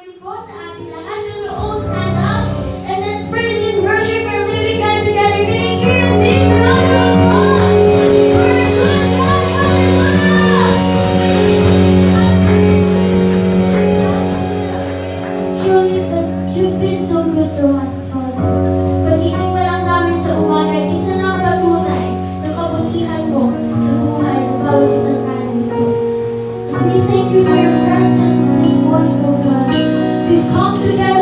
morning po sa ating lahat. Can we all stand up and let's praise and worship our living God together. Can you hear a big round of applause for our good God? Hallelujah! Truly that you've been so good to us, Father. Pagising pa lang namin sa umaga, isa na ang patunay ng kabutihan mo sa buhay ng bawat isang namin ito. And we thank you for your presence this morning, O God. We've come together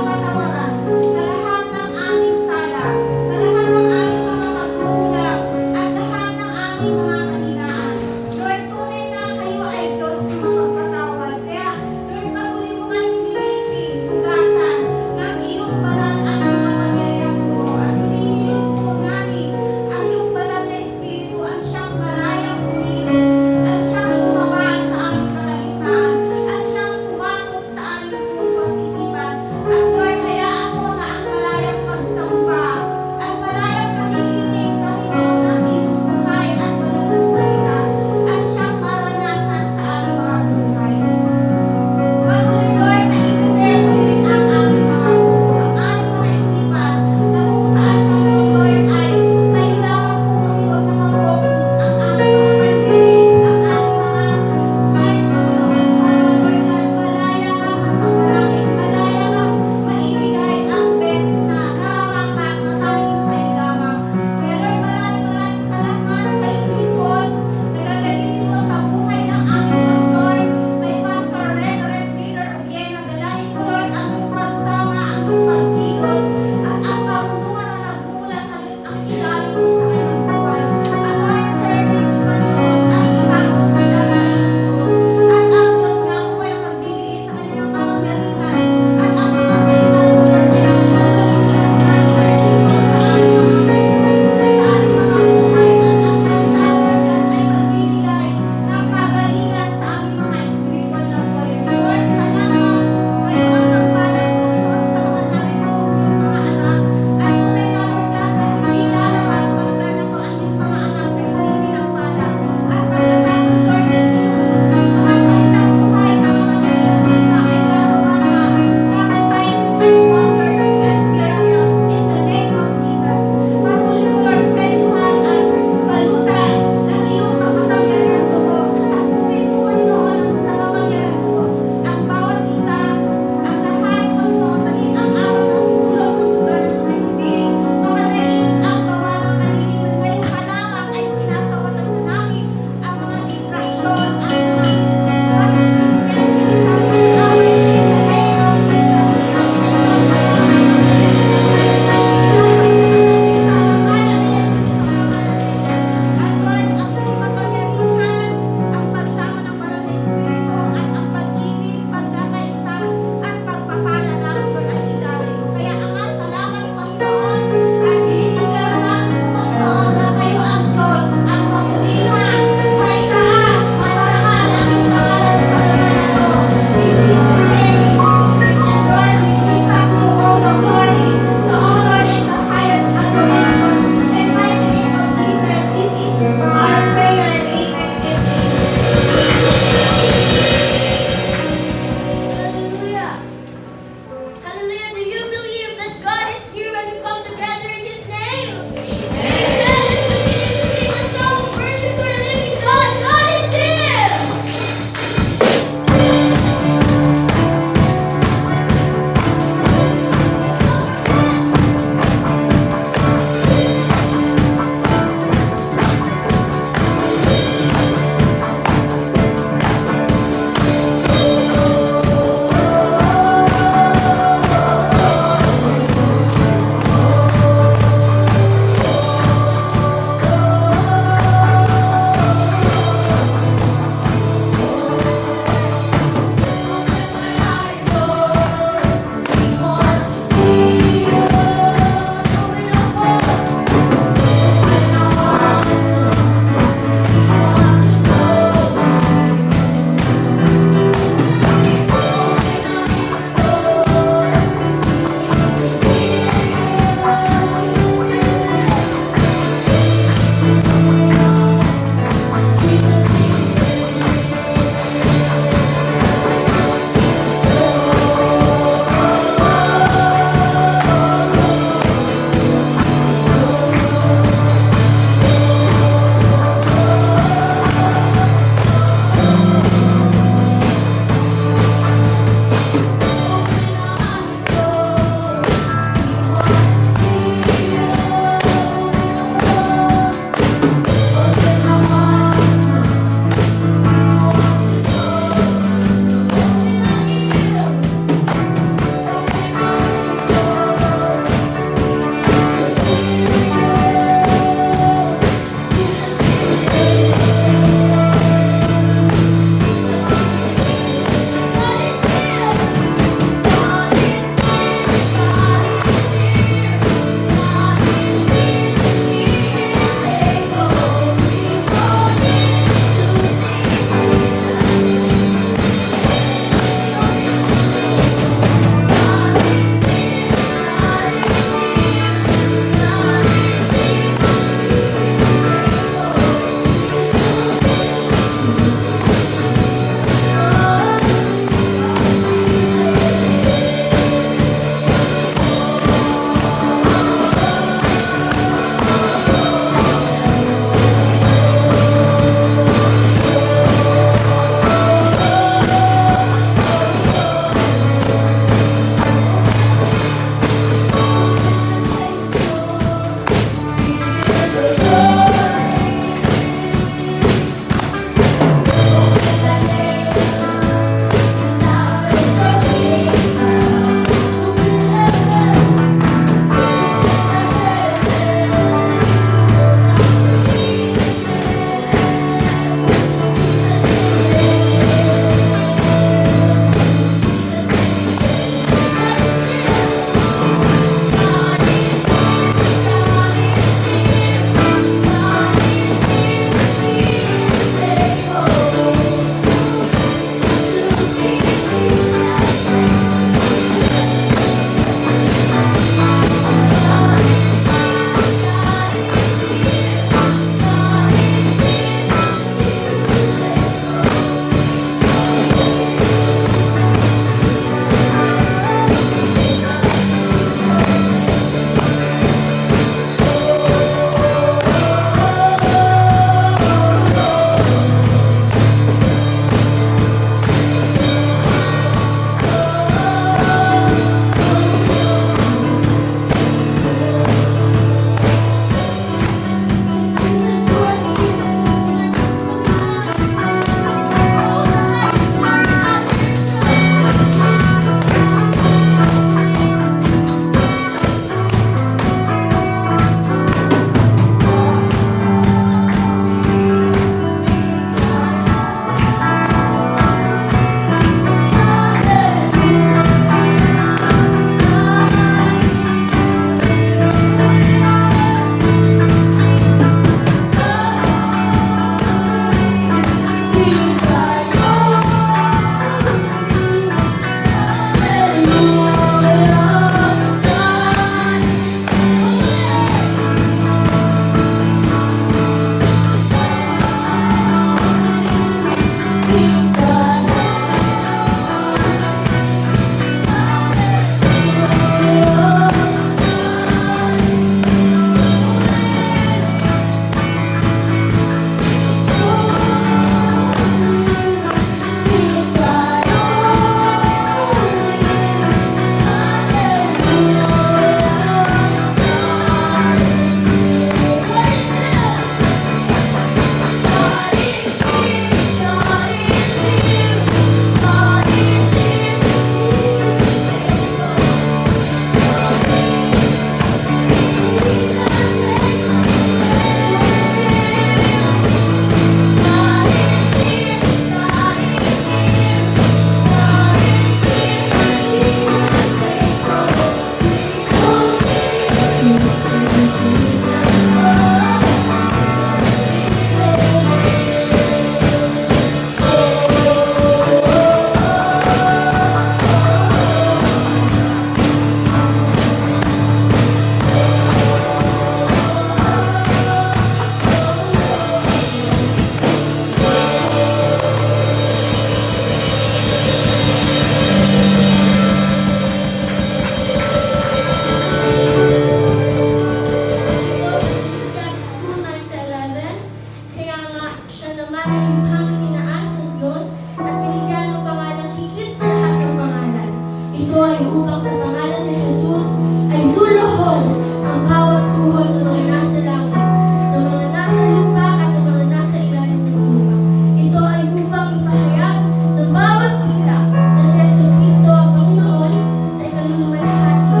siya naman ay mukhang itinaas ng Diyos at binigyan ng pangalang higit sa lahat ng pangalan. Ito ay upang sa pangalan ni Jesus ay luluhod ang bawat tuhod ng mga nasa langit, ng mga nasa lupa at ng mga nasa ilalim ng lupa. Ito ay upang ipahayag ng bawat tila na si Jesucristo ang Panginoon sa ikaluluwalhati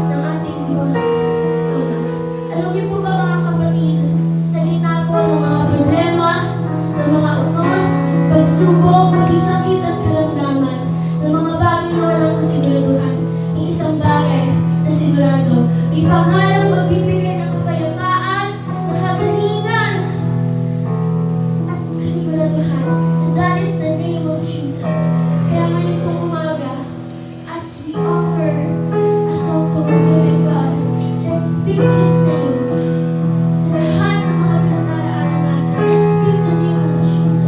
ng ating Diyos Ama. Alam niyo po ba mga kapatid, sa gitna po ng mga problema, ng mga unos, pagsubok, sakit at karamdaman, ng mga bagay na walang kasiguraduhan, may isang bagay na sigurado, may pangalang magbibigay ng kapayapaan, ng kagalingan, at kasiguraduhan. And that is the name of Jesus. Kaya ngayon pong umaga, as we offer a song to our living God, let's speak His name. Sa lahat ng mga pinagdaraanan natin, let's speak the name of Jesus.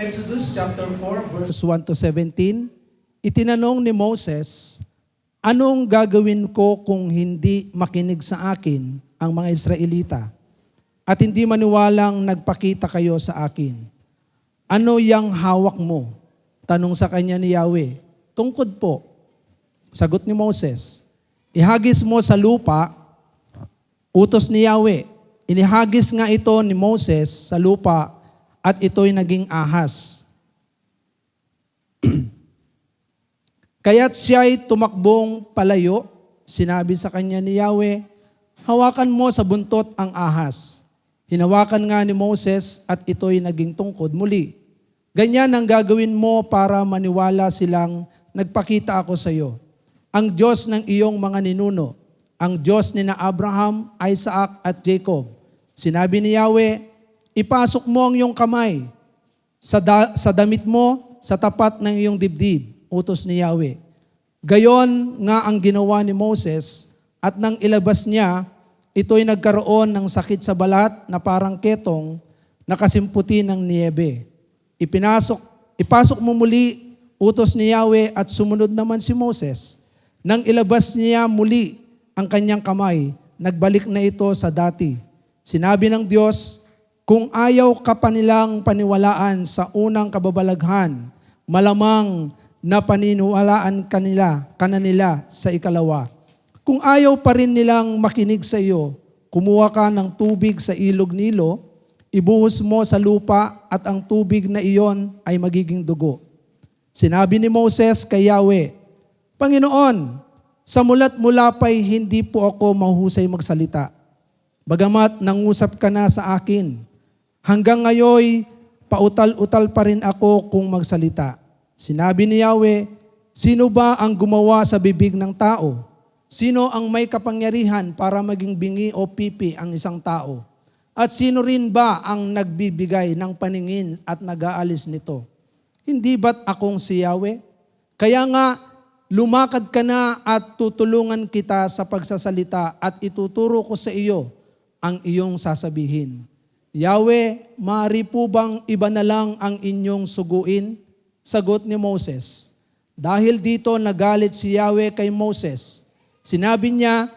Exodus chapter 4, verse Verse 1 to 17, itinanong ni Moses, anong gagawin ko kung hindi makinig sa akin ang mga Israelita at hindi maniwalang nagpakita kayo sa akin? Ano yang hawak mo? Tanong sa kanya ni Yahweh. Tungkod po. Sagot ni Moses, ihagis mo sa lupa, utos ni Yahweh. Inihagis nga ito ni Moses sa lupa at ito'y naging ahas. Kaya't siya'y tumakbong palayo, sinabi sa kanya ni Yahweh, hawakan mo sa buntot ang ahas. Hinawakan nga ni Moses at ito'y naging tungkod muli. Ganyan ang gagawin mo para maniwala silang nagpakita ako sa iyo. Ang Diyos ng iyong mga ninuno, ang Diyos ni na Abraham, Isaac at Jacob. Sinabi ni Yahweh, ipasok mo ang iyong kamay sa damit mo sa tapat ng iyong dibdib, utos ni Yahweh. Gayon nga ang ginawa ni Moses at nang ilabas niya, ito'y nagkaroon ng sakit sa balat na parang ketong nakasimputi ng niebe. Ipasok mo muli, utos ni Yahweh at sumunod naman si Moses. Nang ilabas niya muli ang kanyang kamay, nagbalik na ito sa dati. Sinabi ng Diyos, kung ayaw ka pa nilang paniwalaan sa unang kababalaghan, malamang na paniniwalaan kanila sa ikalawa. Kung ayaw pa rin nilang makinig sa iyo, kumuha ka ng tubig sa ilog Nilo, ibuhos mo sa lupa at ang tubig na iyon ay magiging dugo. Sinabi ni Moses kay Yahweh, Panginoon, sa mulat mula pa'y hindi po ako mahusay magsalita. Bagamat nangusap ka na sa akin, hanggang ngayon, pautal-utal pa rin ako kung magsalita. Sinabi ni Yahweh, sino ba ang gumawa sa bibig ng tao? Sino ang may kapangyarihan para maging bingi o pipi ang isang tao? At sino rin ba ang nagbibigay ng paningin at nag-aalis nito? Hindi ba't akong si Yahweh? Kaya nga, lumakad ka na at tutulungan kita sa pagsasalita at ituturo ko sa iyo ang iyong sasabihin. Yahweh, maaari po bang iba na lang ang inyong suguin? Sagot ni Moses. Dahil dito nagalit si Yahweh kay Moses. Sinabi niya,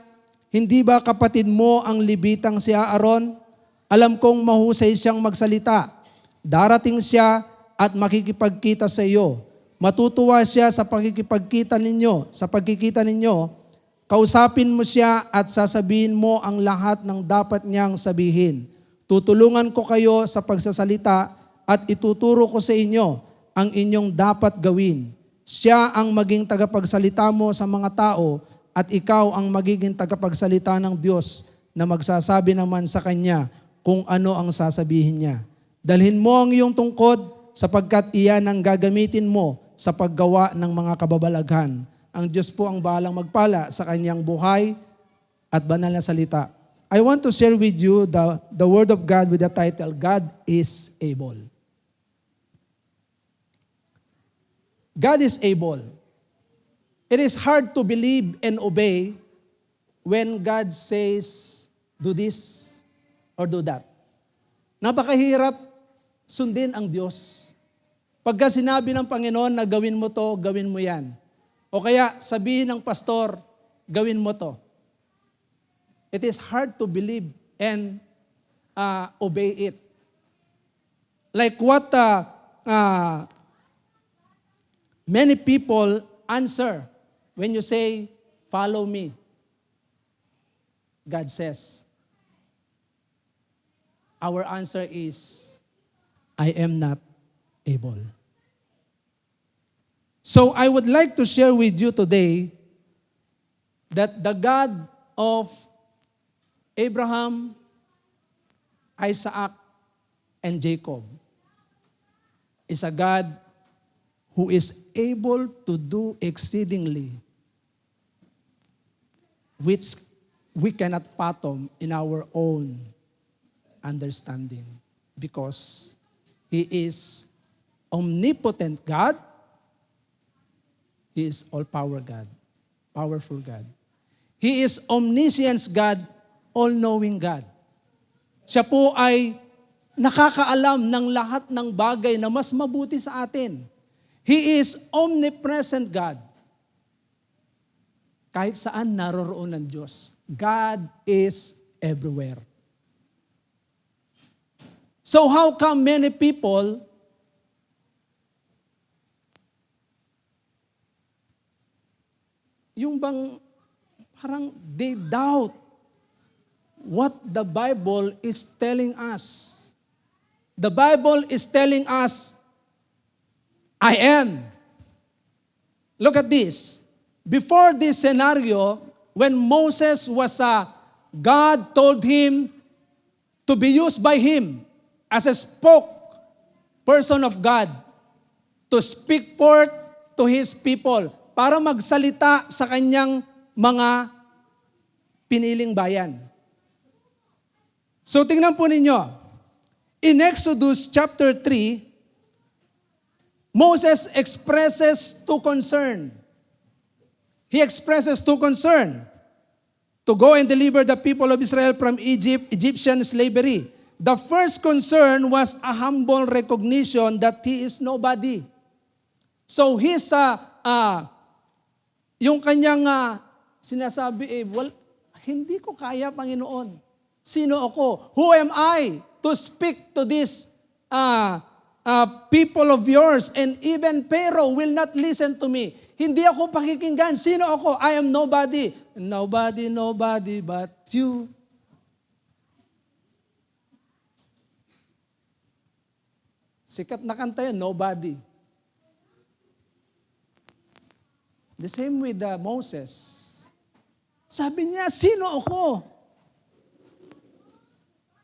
hindi ba kapatid mo ang libitang si Aaron? Alam kong mahusay siyang magsalita. Darating siya at makikipagkita sa iyo. Matutuwa siya sa pagkikita ninyo. Kausapin mo siya at sasabihin mo ang lahat ng dapat niyang sabihin. Tutulungan ko kayo sa pagsasalita at ituturo ko sa inyo ang inyong dapat gawin. Siya ang maging tagapagsalita mo sa mga tao at ikaw ang magiging tagapagsalita ng Diyos na magsasabi naman sa Kanya kung ano ang sasabihin niya. Dalhin mo ang iyong tungkod sapagkat iyan ang gagamitin mo sa paggawa ng mga kababalaghan. Ang Diyos po ang bahalang magpala sa kanyang buhay at banal na salita. I want to share with you the Word of God with the title, God is Able. God is able. It is hard to believe and obey when God says, do this or do that. Napakahirap sundin ang Diyos. Pagka sinabi ng Panginoon na gawin mo to, gawin mo yan. O kaya sabihin ng pastor, gawin mo to. It is hard to believe and obey it. Like what many people answer when you say, follow me. God says, our answer is, I am not able. So I would like to share with you today that the God of Abraham, Isaac, and Jacob is a God who is able to do exceedingly, which we cannot fathom in our own understanding, because He is omnipotent God. He is all-power God, powerful God. He is omniscience God, all-knowing God. Siya po ay nakakaalam ng lahat ng bagay na mas mabuti sa atin. He is omnipresent God. Kahit saan naroroon ng Diyos. God is everywhere. So how come many people yung bang parang they doubt what the Bible is telling us. The Bible is telling us, I am. Look at this. Before this scenario, when Moses was God told him to be used by him as a spokesperson of God to speak forth to his people para magsalita sa kanyang mga piniling bayan. So tingnan po ninyo, in Exodus chapter 3, Moses expresses two concern. He expresses two concern. To go and deliver the people of Israel from Egyptian slavery. The first concern was a humble recognition that he is nobody. So his, yung kanyang sinasabi, hindi ko kaya, Panginoon. Sino ako? Who am I to speak to this people of yours? And even Pharaoh will not listen to me. Hindi ako pakikinggan. Sino ako? I am nobody. Nobody but you. Sikat na kanta yun, Nobody. The same with Moses. Sabi niya, sino ako?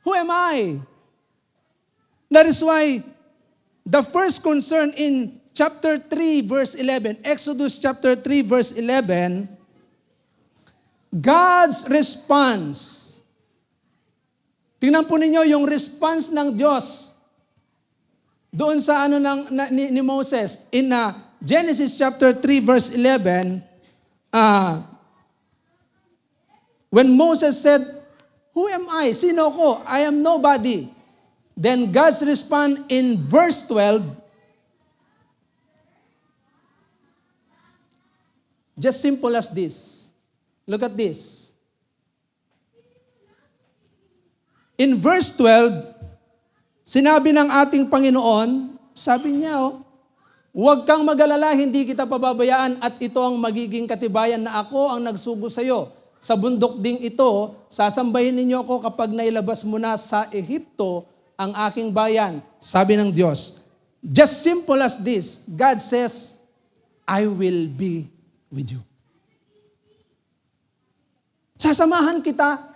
Who am I? That is why the first concern in chapter 3 verse 11, Exodus chapter 3 verse 11, God's response. Tingnan po ninyo yung response ng Diyos doon sa ni Moses in Genesis chapter 3 verse 11, when Moses said, who am I? Sino ko? I am nobody. Then God's response in verse 12, just simple as this. Look at this. In verse 12, sinabi ng ating Panginoon, sabi niya, huwag kang mag-alala, hindi kita pababayaan at ito ang magiging katibayan na ako ang nagsugo sa iyo. Sa bundok ding ito, sasambahin ninyo ako kapag nailabas mo na sa Ehipto ang aking bayan. Sabi ng Diyos. Just simple as this, God says, I will be with you. Sasamahan kita.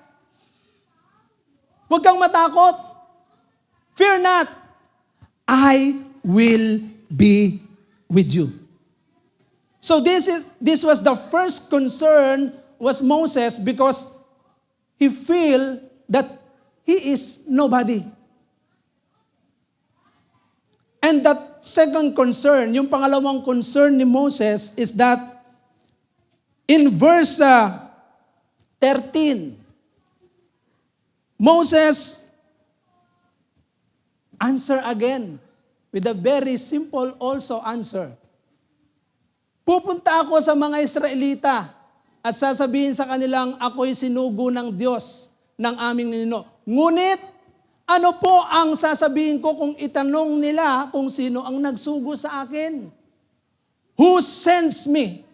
Huwag kang matakot. Fear not. I will be with you. So this was the first concern was Moses because he feel that he is nobody. And that second concern, yung pangalawang concern ni Moses is that in verse 13, Moses answer again with a very simple also answer. Pupunta ako sa mga Israelita at sasabihin sa kanilang, ako'y sinugo ng Diyos ng aming ninuno. Ngunit, ano po ang sasabihin ko kung itanong nila kung sino ang nagsugo sa akin? Who sends me?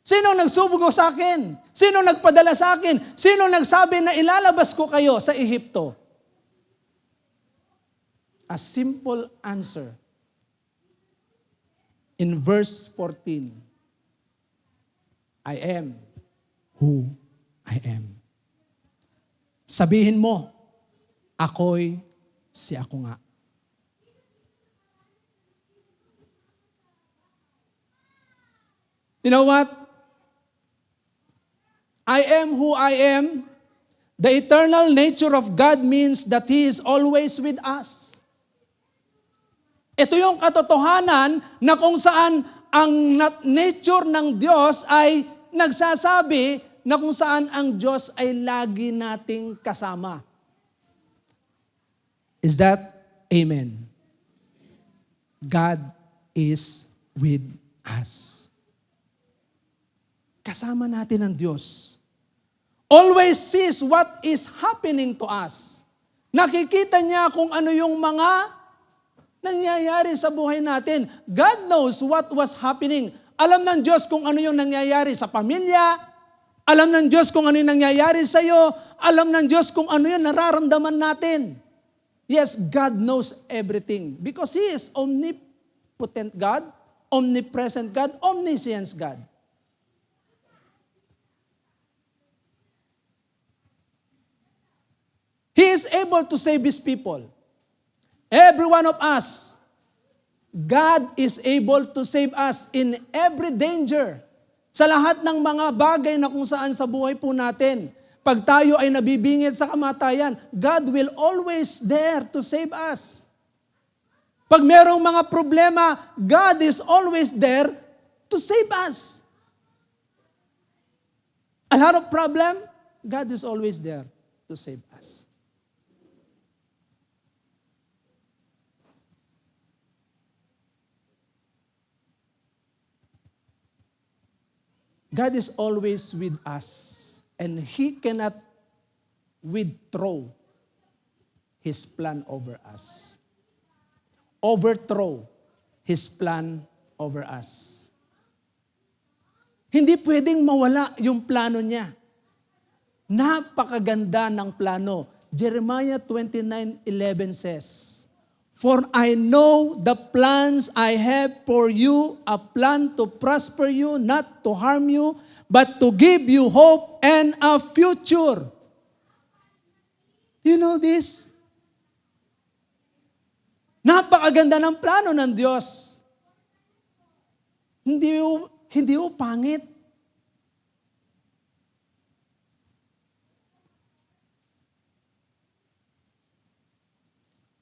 Sino nagsugo sa akin? Sino nagpadala sa akin? Sino nagsabi na ilalabas ko kayo sa Ehipto? A simple answer. In verse 14, I am who I am. Sabihin mo, ako'y si ako nga. You know what? I am who I am. The eternal nature of God means that He is always with us. Ito yung katotohanan na kung saan ang nature ng Diyos ay nagsasabi na kung saan ang Diyos ay lagi nating kasama. Is that amen? God is with us. Kasama natin ang Diyos. Always sees what is happening to us. Nakikita niya kung ano yung mga nangyayari sa buhay natin. God knows what was happening. Alam ng Diyos kung ano yung nangyayari sa pamilya. Alam ng Diyos kung ano yung nangyayari sa iyo. Alam ng Diyos kung ano yung nararamdaman natin. Yes, God knows everything because He is omnipotent God, omnipresent God, omniscience God. He is able to save His people. Every one of us, God is able to save us in every danger. Sa lahat ng mga bagay na kung saan sa buhay po natin, pag tayo ay nabibingit sa kamatayan, God will always there to save us. Pag merong mga problema, God is always there to save us. A lot of problem, God is always there to save us. God is always with us, and He cannot withdraw His plan over us. Overthrow His plan over us. Hindi pwedeng mawala yung plano niya. Napakaganda ng plano. Jeremiah 29:11 says, "For I know the plans I have for you, a plan to prosper you, not to harm you, but to give you hope and a future." You know this? Napakaganda ng plano ng Diyos. Hindi pangit.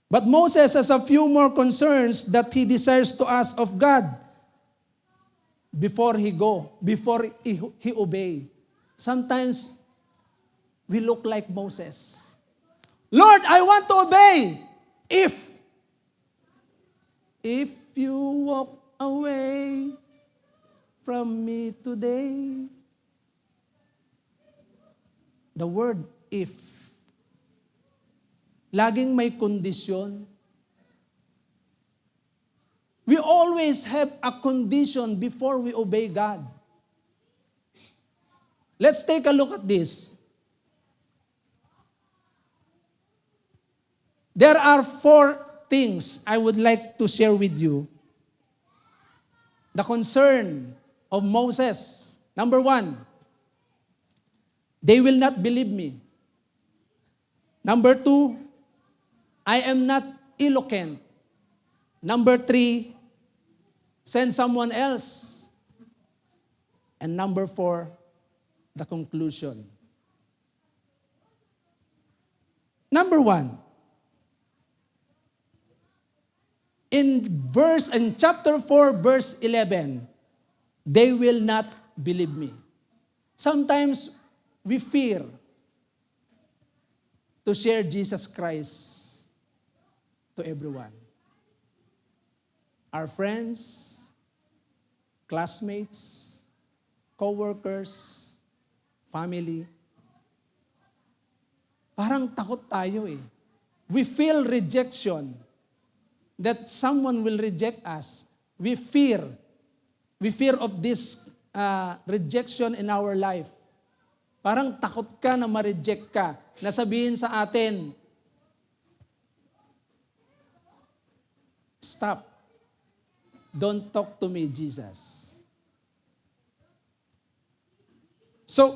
But Moses has a few more concerns that he desires to ask of God before he obey. Sometimes we look like Moses. Lord, I want to obey. If you walk away from me today. The word if. Laging may kondisyon. We always have a condition before we obey God. Let's take a look at this. There are 4 things I would like to share with you. The concern of Moses. Number 1, they will not believe me. Number 2, I am not eloquent. Number 3, send someone else. And number 4, the conclusion. Number 1, in chapter 4, verse 11, they will not believe me. Sometimes we fear to share Jesus Christ to everyone. Our friends, classmates, co-workers, family. Parang takot tayo eh. We feel rejection. That someone will reject us. We fear of this rejection in our life. Parang takot ka na ma-reject ka. Nasabihin sa atin, stop. Don't talk to me, Jesus. So,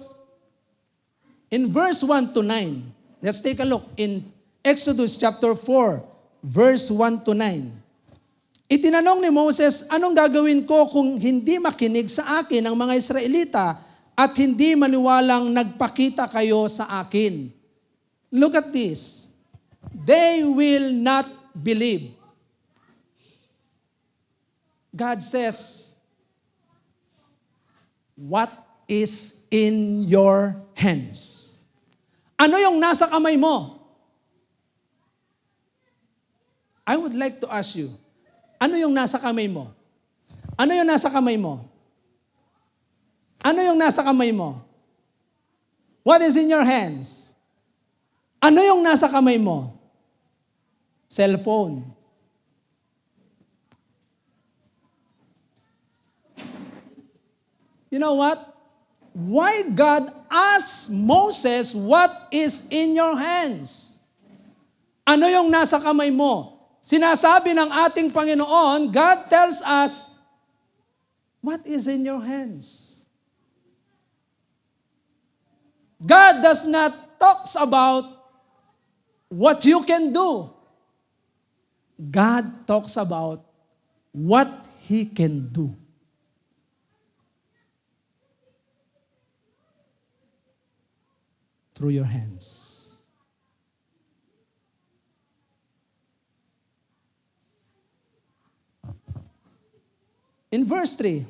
in verse 1 to 9, let's take a look. In Exodus chapter 4, verse 1 to 9. Itinanong ni Moses, anong gagawin ko kung hindi makinig sa akin ang mga Israelita at hindi maniwalang nagpakita kayo sa akin? Look at this. They will not believe. God says, what is in your hands? Ano yung nasa kamay mo? I would like to ask you, ano yung nasa kamay mo? Ano yung nasa kamay mo? Ano yung nasa kamay mo? What is in your hands? Ano yung nasa kamay mo? Cellphone. You know what? Why God asked Moses, what is in your hands? Ano yung nasa kamay mo? Sinasabi ng ating Panginoon, God tells us, what is in your hands? God does not talk about what you can do. God talks about what He can do. Through your hands. In verse 3,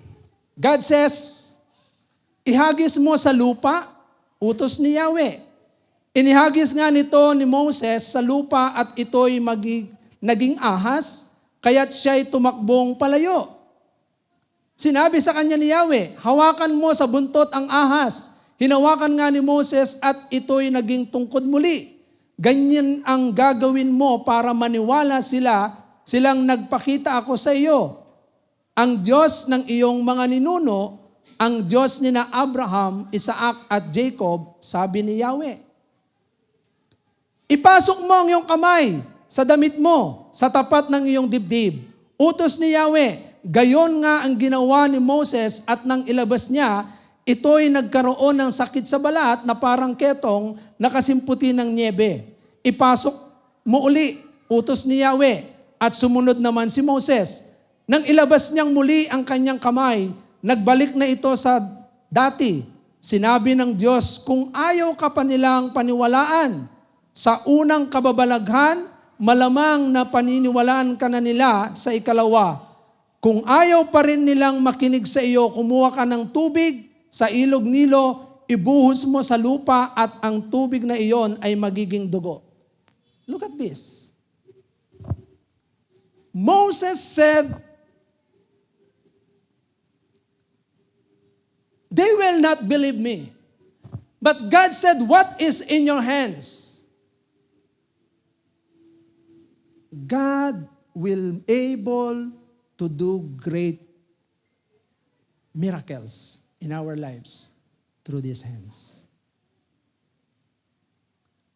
God says, ihagis mo sa lupa, utos ni Yahweh. Inihagis nga nito ni Moses sa lupa at ito'y naging ahas, kaya't siya'y tumakbong palayo. Sinabi sa kanya ni Yahweh, hawakan mo sa buntot ang ahas. Hinawakan nga ni Moses at ito'y naging tungkod muli. Ganyan ang gagawin mo para maniwala silang nagpakita ako sa iyo. Ang Diyos ng iyong mga ninuno, ang Diyos ni na Abraham, Isaac at Jacob, sabi ni Yahweh. Ipasok mo ang iyong kamay sa damit mo, sa tapat ng iyong dibdib. Utos ni Yahweh, gayon nga ang ginawa ni Moses at nang ilabas niya, ito'y nagkaroon ng sakit sa balat na parang ketong nakasimputi ng niebe. Ipasok mo uli, utos ni Yahweh, at sumunod naman si Moses. Nang ilabas niyang muli ang kanyang kamay, nagbalik na ito sa dati. Sinabi ng Diyos, kung ayaw ka pa nilang paniwalaan, sa unang kababalaghan, malamang na paniniwalaan ka na nila sa ikalawa. Kung ayaw pa rin nilang makinig sa iyo, kumuha ka ng tubig sa ilog Nilo, ibuhos mo sa lupa at ang tubig na iyon ay magiging dugo. Look at this. Moses said, they will not believe me. But God said, what is in your hands? God will able to do great miracles in our lives through these hands.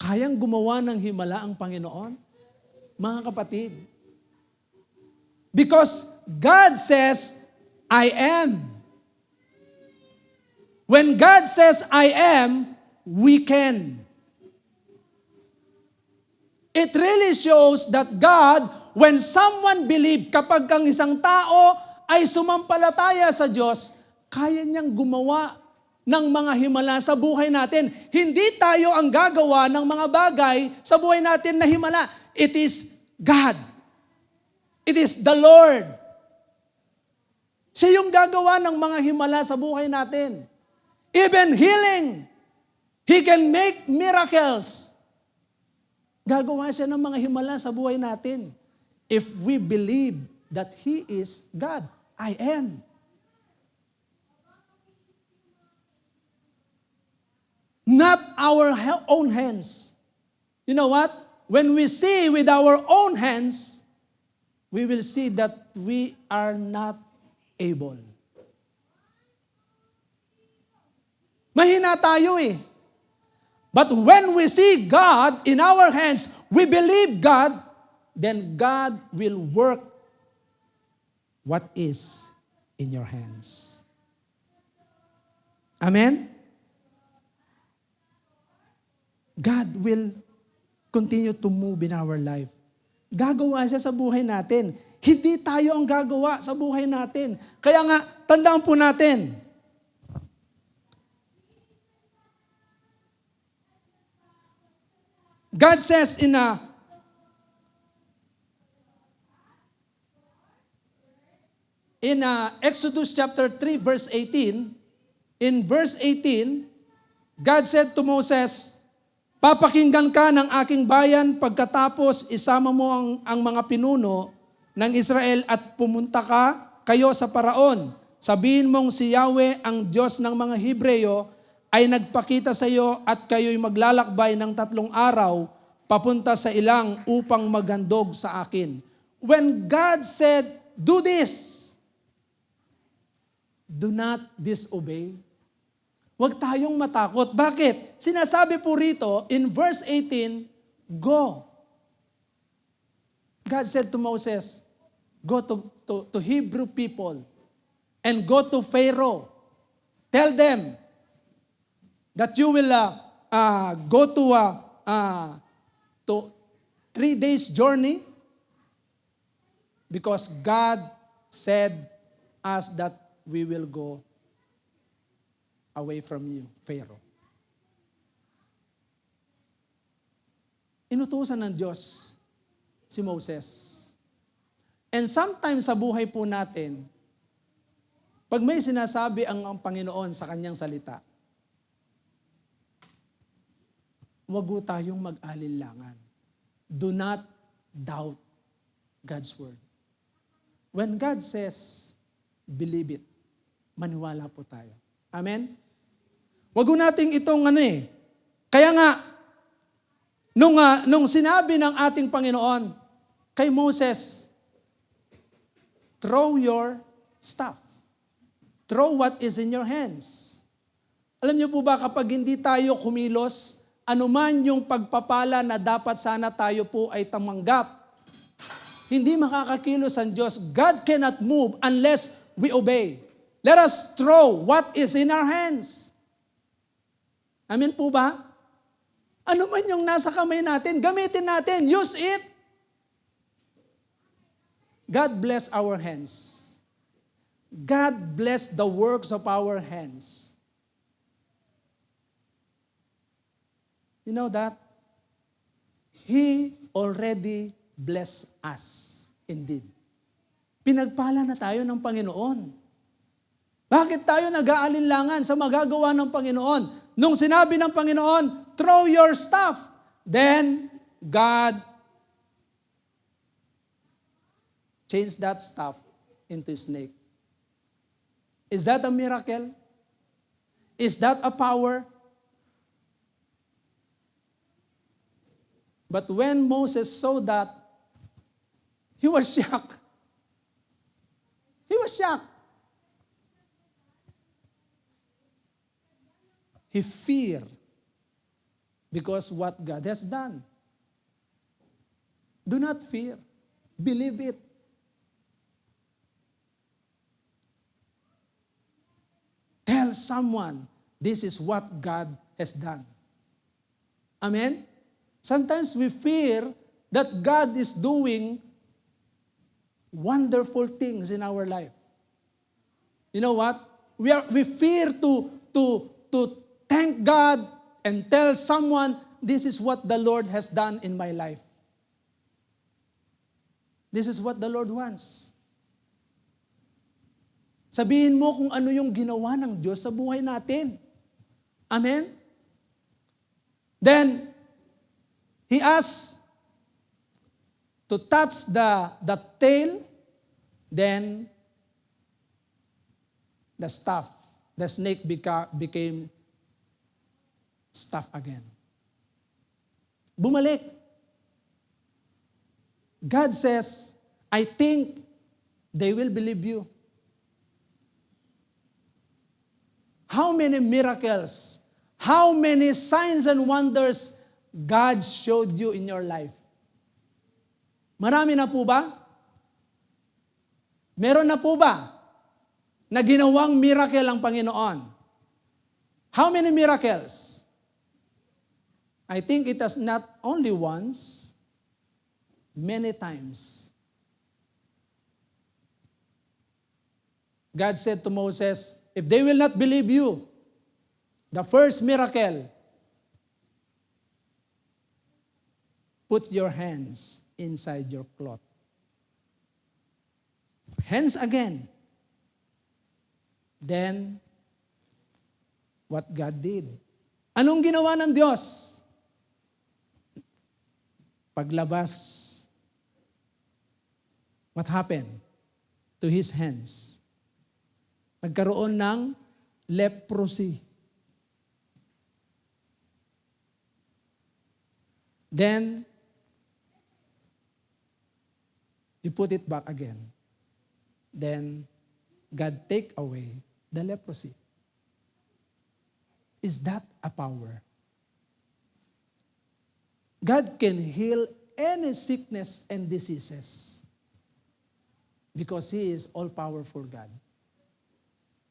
Kayang gumawa ng himala ang Panginoon? Mga kapatid. Because God says, I am. When God says, I am, we can. It really shows that God, when someone believe, kapag ang isang tao ay sumampalataya sa Diyos, kaya niyang gumawa ng mga himala sa buhay natin. Hindi tayo ang gagawa ng mga bagay sa buhay natin na himala. It is God. It is the Lord. Siya yung gagawa ng mga himala sa buhay natin. Even healing. He can make miracles. Gagawa siya ng mga himala sa buhay natin. If we believe that He is God, I am. Not our own hands. You know what? When we see with our own hands, we will see that we are not able. Mahina tayo eh. But when we see God in our hands, we believe God, then God will work what is in your hands. Amen? God will continue to move in our life. Gagawa siya sa buhay natin. Hindi tayo ang gagawa sa buhay natin. Kaya nga, tandaan po natin, God says in Exodus chapter 3 verse 18, in verse 18, God said to Moses, "Papakinggan ka ng aking bayan pagkatapos isama mo ang mga pinuno ng Israel at pumunta kayo sa Paraon. Sabihin mong si Yahweh, ang Diyos ng mga Hebreyo, ay nagpakita sa iyo at kayo'y maglalakbay ng 3 araw papunta sa ilang upang maghandog sa akin." When God said, "Do this," do not disobey. Huwag tayong matakot. Bakit? Sinasabi po rito in verse 18, go. God said to Moses, go to Hebrew people and go to Pharaoh. Tell them that you will go to 3 days journey because God said us that we will go away from you, Pharaoh. Inutusan ng Diyos si Moses. And sometimes sa buhay po natin, pag may sinasabi ang Panginoon sa kanyang salita, huwag po tayong mag-alinlangan. Do not doubt God's word. When God says, believe it, maniwala po tayo. Amen? Wag ko nating itong Kaya nga, nung sinabi ng ating Panginoon kay Moses, throw your staff. Throw what is in your hands. Alam niyo po ba kapag hindi tayo kumilos, anuman yung pagpapala na dapat sana tayo po ay tamanggap, hindi makakakilos ang Diyos. God cannot move unless we obey. Let us throw what is in our hands. Amen po ba? Ano man yung nasa kamay natin, gamitin natin. Use it. God bless our hands. God bless the works of our hands. You know that? He already blessed us. Indeed. Pinagpala na tayo ng Panginoon. Bakit tayo nag-aalinlangan sa magagawa ng Panginoon? Nung sinabi ng Panginoon, throw your stuff. Then, God changed that stuff into a snake. Is that a miracle? Is that a power? But when Moses saw that, he was shocked. He was shocked. He feared because what God has done. Do not fear. Believe it. Tell someone, this is what God has done. Amen? Sometimes we fear that God is doing wonderful things in our life. You know what? We fear to thank God and tell someone, this is what the Lord has done in my life. This is what the Lord wants. Sabihin mo kung ano yung ginawa ng Diyos sa buhay natin. Amen? Then, he asked to touch the tail, then the staff, the snake became staff again. Bumalik. God says, I think they will believe you. How many miracles, how many signs and wonders God showed you in your life? Marami na po ba? Meron na po ba na ginawang miracle ang Panginoon? How many miracles? I think it has not only once, many times. God said to Moses, if they will not believe you, the first miracle, put your hands inside your cloth. Hands again. Then, what God did. Anong ginawa ng Diyos? Paglabas, what happened to his hands? Nagkaroon ng leprosy. Then, you put it back again. Then, God take away the leprosy. Is that a power? God can heal any sickness and diseases because He is all-powerful God.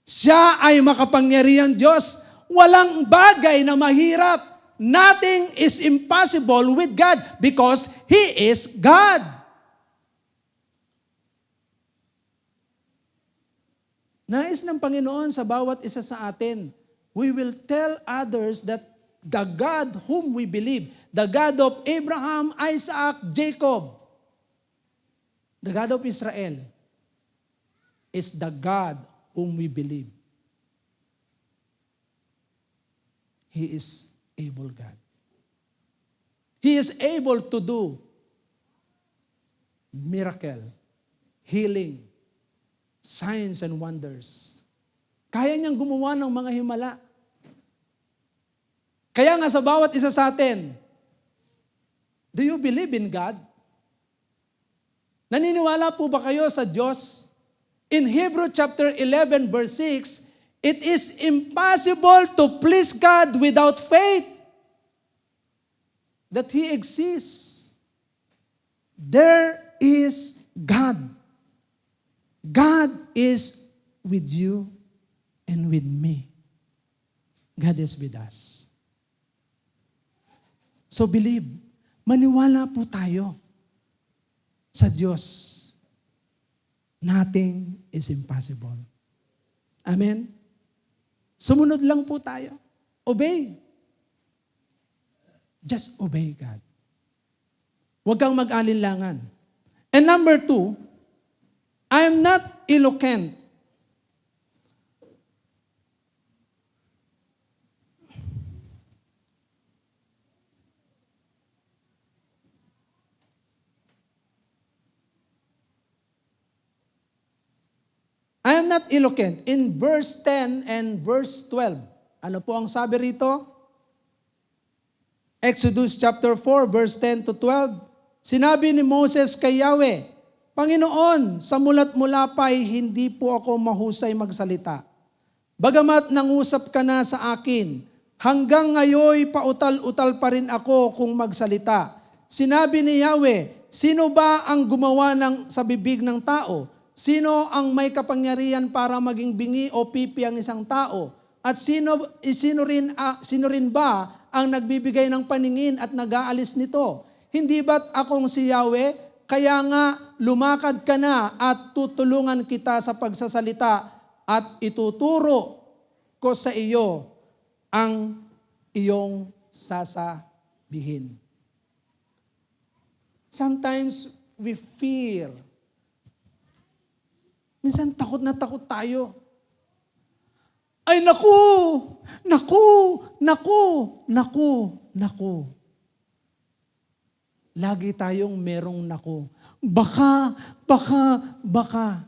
Siya ay makapangyarihan Diyos. Walang bagay na mahirap. Nothing is impossible with God because He is God. Nais ng Panginoon sa bawat isa sa atin, we will tell others that the God whom we believe, the God of Abraham, Isaac, Jacob, the God of Israel, is the God whom we believe. He is able God. He is able to do miracle, healing, signs and wonders. Kaya niyang gumawa ng mga himala. Kaya nga sa bawat isa sa atin, do you believe in God? Naniniwala po ba kayo sa Diyos? In Hebrew chapter 11 verse 6, it is impossible to please God without faith that He exists. There is God. God is with you and with me. God is with us. So believe, maniwala po tayo sa Diyos. Nothing is impossible. Amen? Sumunod lang po tayo. Obey. Just obey God. Huwag kang mag-alinlangan. And number 2, I am not eloquent. I am not eloquent. In verse 10 and verse 12, ano po ang sabi rito? Exodus chapter 4, verse 10 to 12, sinabi ni Moses kay Yahweh, Panginoon, sa mula't mula pa'y hindi po ako mahusay magsalita. Bagamat nangusap ka na sa akin, hanggang ngayon pautal-utal pa rin ako kung magsalita. Sinabi ni Yahweh, sino ba ang gumawa sa bibig ng tao? Sino ang may kapangyarihan para maging bingi o pipi ang isang tao? At sino rin ba ang nagbibigay ng paningin at nag-aalis nito? Hindi ba't akong si Yahweh? Kaya nga, lumakad ka na at tutulungan kita sa pagsasalita at ituturo ko sa iyo ang iyong sasabihin. Sometimes we fear. Minsan takot na takot tayo. Ay naku! Naku! Naku! Naku! Naku! Lagi tayong merong naku. Baka, baka, baka.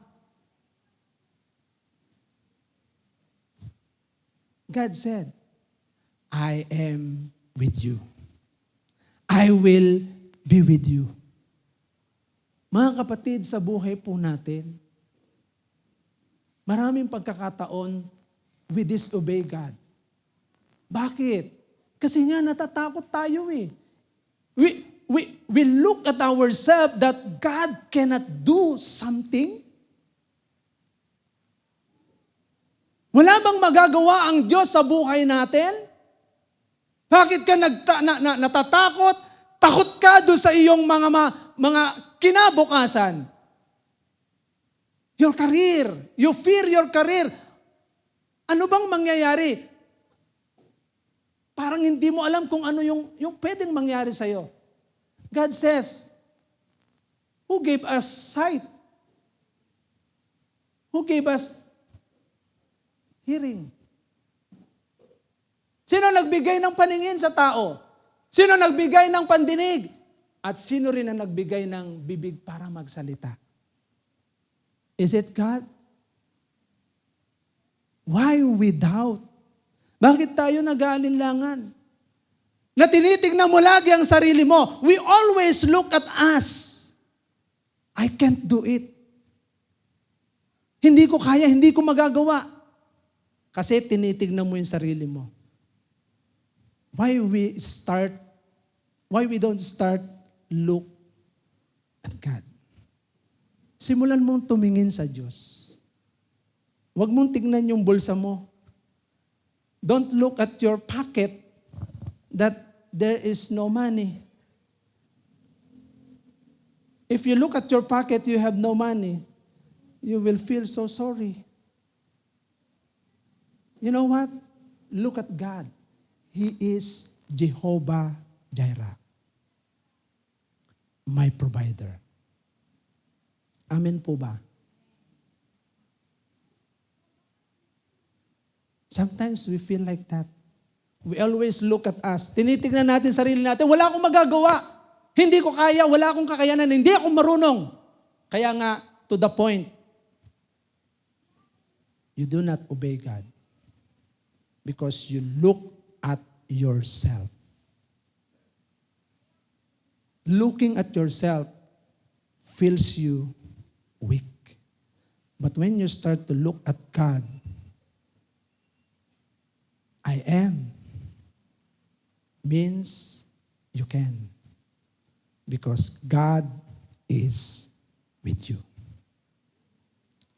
God said, I am with you. I will be with you. Mga kapatid, sa buhay po natin, maraming pagkakataon we disobey God. Bakit? Kasi nga natatakot tayo eh. We look at ourselves that God cannot do something. Wala bang magagawa ang Diyos sa buhay natin? Bakit ka natatakot? Takot ka doon sa iyong mga kinabukasan. Your career. You fear your career. Ano bang mangyayari? Parang hindi mo alam kung ano yung pwedeng mangyari sa'yo. God says, who gave us sight? Who gave us hearing? Sino nagbigay ng paningin sa tao? Sino nagbigay ng pandinig? At sino rin ang nagbigay ng bibig para magsalita? Is it God? Why we doubt? Bakit tayo nag-aalinlangan? Na tinitignan mo lagi ang sarili mo. We always look at us. I can't do it. Hindi ko kaya, hindi ko magagawa. Kasi tinitignan mo yung sarili mo. Why we don't start look at God? Simulan mong tumingin sa Diyos. Huwag mong tignan yung bulsa mo. Don't look at your pocket that there is no money. If you look at your pocket, you have no money, you will feel so sorry. You know what? Look at God. He is Jehovah Jireh, my provider. Amen po ba? Sometimes we feel like that. We always look at us. Tinitignan natin sarili natin, wala akong magagawa. Hindi ko kaya, wala akong kakayanan, hindi ako marunong. Kaya nga, to the point, you do not obey God because you look at yourself. Looking at yourself feels you weak. But when you start to look at God, I am means you can. Because God is with you.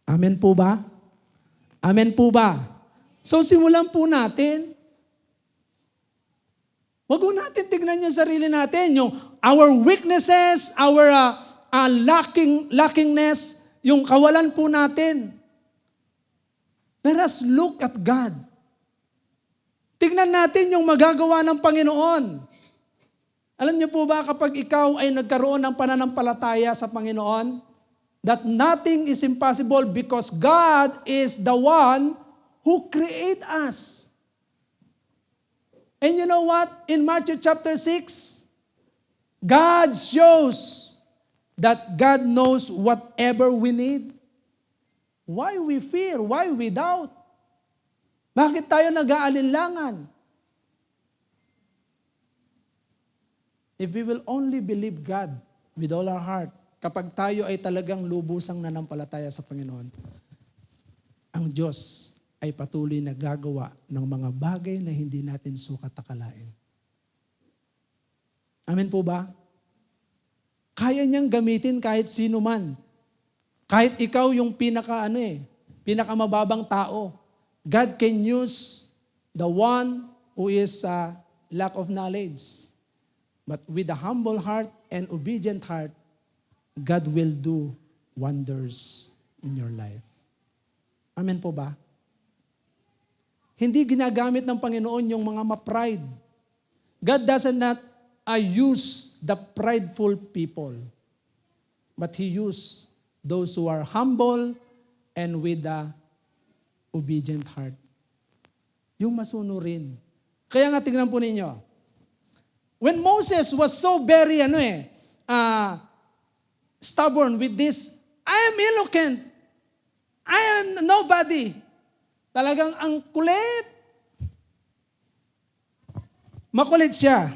Amen po ba? Amen po ba? So simulan po natin. Huwag po natin tignan yung sarili natin, yung our weaknesses, our lackingness, yung kawalan po natin. Let us look at God. Tignan natin yung magagawa ng Panginoon. Alam niyo po ba kapag ikaw ay nagkaroon ng pananampalataya sa Panginoon, that nothing is impossible because God is the one who create us. And you know what? In Matthew chapter 6, God shows that God knows whatever we need. Why we fear? Why we doubt? Bakit tayo nag-aalinlangan? If we will only believe God with all our heart, kapag tayo ay talagang lubusang nanampalataya sa Panginoon, ang Diyos ay patuloy na gagawa ng mga bagay na hindi natin sukat akalain. Amen po ba? Kaya niyang gamitin kahit sino man. Kahit ikaw yung pinakamababang tao. God can use the one who is lack of knowledge. But with a humble heart and obedient heart, God will do wonders in your life. Amen po ba? Hindi ginagamit ng Panginoon yung mga ma-pride. God does not use the prideful people. But He used those who are humble and with a obedient heart. Yung masunurin. Kaya nga tingnan po ninyo. When Moses was so very stubborn with this, I am eloquent. I am nobody. Talagang ang kulit. Makulit siya.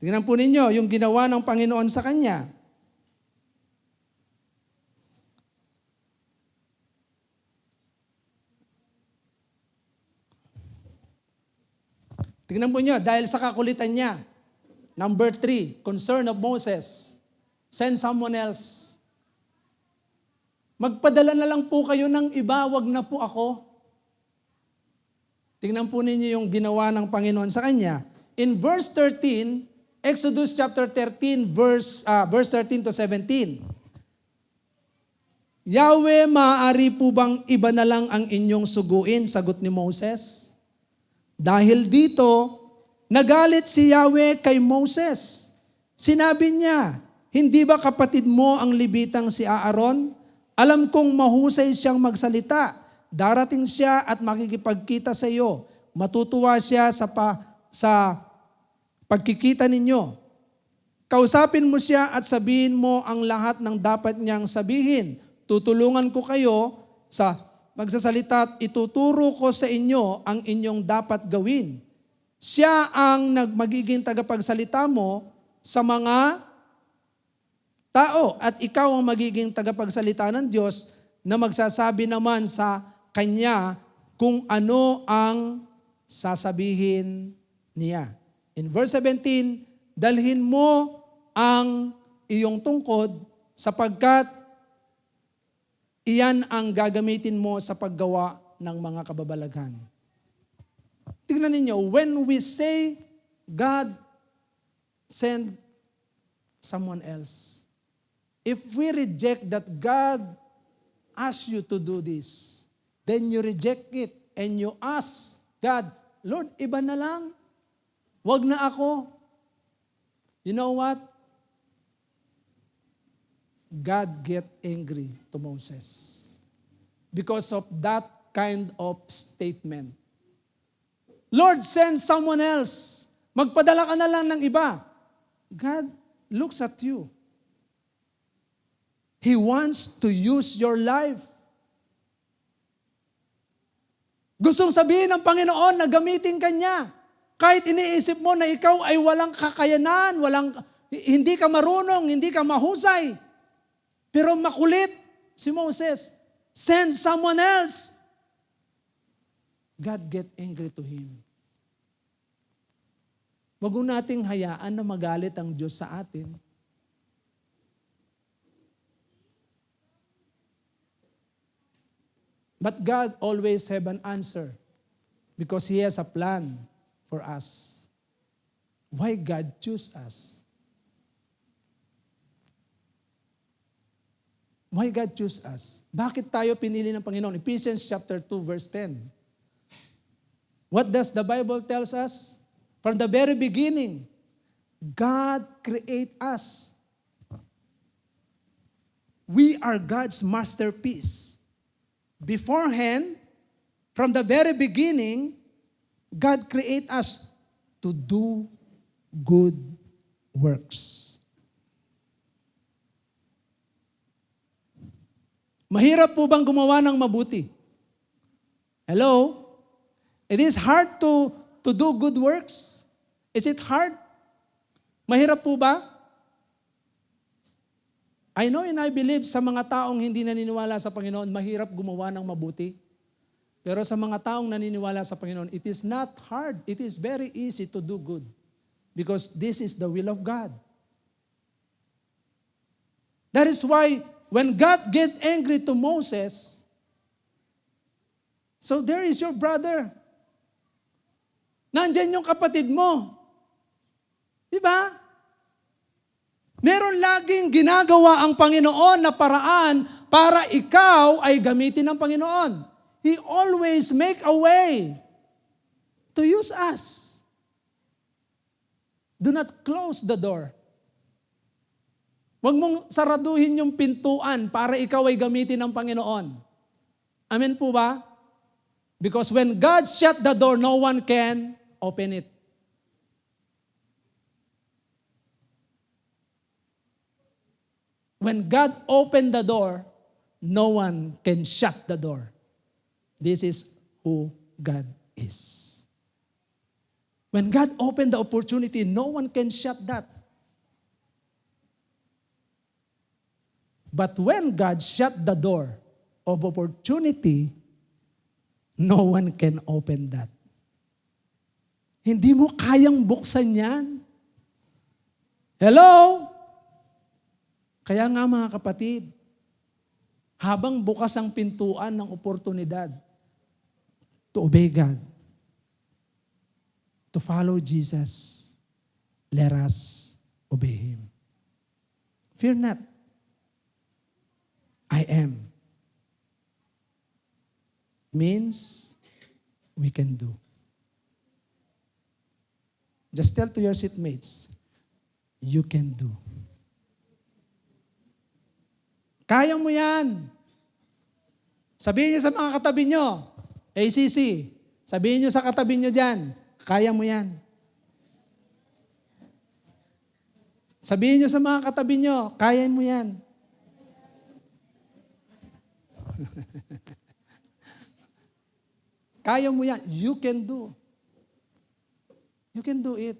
Tingnan po ninyo yung ginawa ng Panginoon sa kanya. Tingnan po niyo, dahil sa kakulitan niya. Number 3, concern of Moses. Send someone else. Magpadala na lang po kayo ng iba, wag na po ako. Tingnan po ninyo yung ginawa ng Panginoon sa kanya. In verse 13, Exodus chapter 13, verse 13 to 17. Yahweh, maaari po bang iba na lang ang inyong suguin? Sagot ni Moses. Dahil dito, nagalit si Yahweh kay Moses. Sinabi niya, hindi ba kapatid mo ang libitang si Aaron? Alam kong mahusay siyang magsalita. Darating siya at makikipagkita sa iyo. Matutuwa siya sa pagkikita ninyo. Kausapin mo siya at sabihin mo ang lahat ng dapat niyang sabihin. Tutulungan ko kayo sa magsasalita at ituturo ko sa inyo ang inyong dapat gawin. Siya ang magiging tagapagsalita mo sa mga tao at ikaw ang magiging tagapagsalita ng Diyos na magsasabi naman sa Kanya kung ano ang sasabihin niya. In verse 17, dalhin mo ang iyong tungkod sapagkat iyan ang gagamitin mo sa paggawa ng mga kababalaghan. Tingnan ninyo, when we say God send someone else, if we reject that God asks you to do this, then you reject it and you ask God, Lord, iba na lang. Wag na ako. You know what? God get angry to Moses because of that kind of statement. Lord, send someone else. Magpadala ka na lang ng iba. God looks at you. He wants to use your life. Gustong sabihin ng Panginoon na gamitin ka niya. Kahit iniisip mo na ikaw ay walang kakayanan, hindi ka marunong, hindi ka mahusay. Pero makulit si Moses. Send someone else. God get angry to him. Wag nating hayaan na magalit ang Diyos sa atin. But God always have an answer because He has a plan for us. Why God choose us? Why God choose us? Bakit tayo pinili ng Panginoon? Ephesians chapter 2 verse 10. What does the Bible tells us? From the very beginning, God create us. We are God's masterpiece. Beforehand, from the very beginning, God create us to do good works. Mahirap po bang gumawa ng mabuti? Hello? It is hard to do good works? Is it hard? Mahirap po ba? I know and I believe sa mga taong hindi naniniwala sa Panginoon, mahirap gumawa ng mabuti. Pero sa mga taong naniniwala sa Panginoon, it is not hard. It is very easy to do good. Because this is the will of God. That is why when God get angry to Moses, so there is your brother. Nandyan yung kapatid mo. Diba? Meron laging ginagawa ang Panginoon na paraan para ikaw ay gamitin ng Panginoon. He always make a way to use us. Do not close the door. Huwag mong saraduhin yung pintuan para ikaw ay gamitin ng Panginoon. Amen po ba? Because when God shut the door, no one can open it. When God opened the door, no one can shut the door. This is who God is. When God opened the opportunity, no one can shut that. But when God shut the door of opportunity, no one can open that. Hindi mo kayang buksan yan. Hello? Kaya nga mga kapatid, habang bukas ang pintuan ng oportunidad to obey God, to follow Jesus, let us obey Him. Fear not. I am. Means we can do. Just tell to your seatmates, you can do. Kaya mo yan. Sabihin niyo sa mga katabi nyo, ACC, Sabihin nyo sa katabi nyo dyan, kaya mo yan. Sabihin nyo sa mga katabi nyo, kaya mo yan. Kaya mo yan. You can do. You can do it.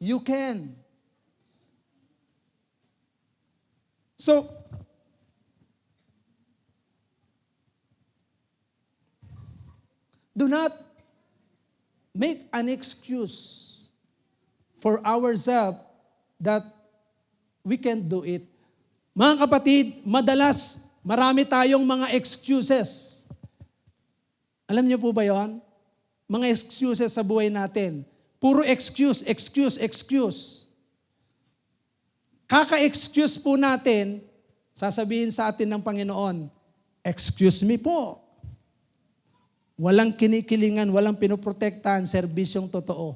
You can. So, do not make an excuse for ourselves that we can do it. Mga kapatid, madalas marami tayong mga excuses. Alam niyo po ba yon? Mga excuses sa buhay natin. Puro excuse, excuse, excuse. Kaka-excuse po natin, sasabihin sa atin ng Panginoon, excuse me po. Walang kinikilingan, walang pinoprotektahan, serbisyong totoo.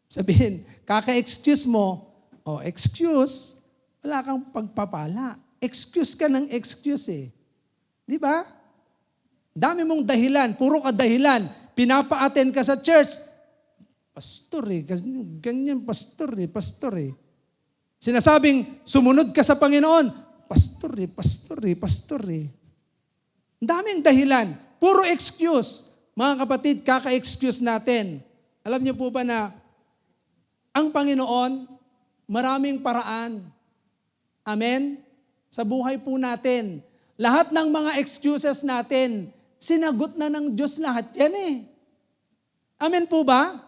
Sabihin, kaka-excuse mo, excuse, wala kang pagpapala. Excuse ka ng excuse eh. Di ba? Dami mong dahilan, puro ka dahilan. Pinapa-attend ka sa church. Pastor eh, ganyan pastor eh. Sinasabing, sumunod ka sa Panginoon. Pastor eh. Ang daming dahilan. Puro excuse. Mga kapatid, kaka-excuse natin. Alam niyo po ba na ang Panginoon, maraming paraan. Amen? Sa buhay po natin. Lahat ng mga excuses natin, sinagot na ng Diyos lahat yan eh. Amen po ba?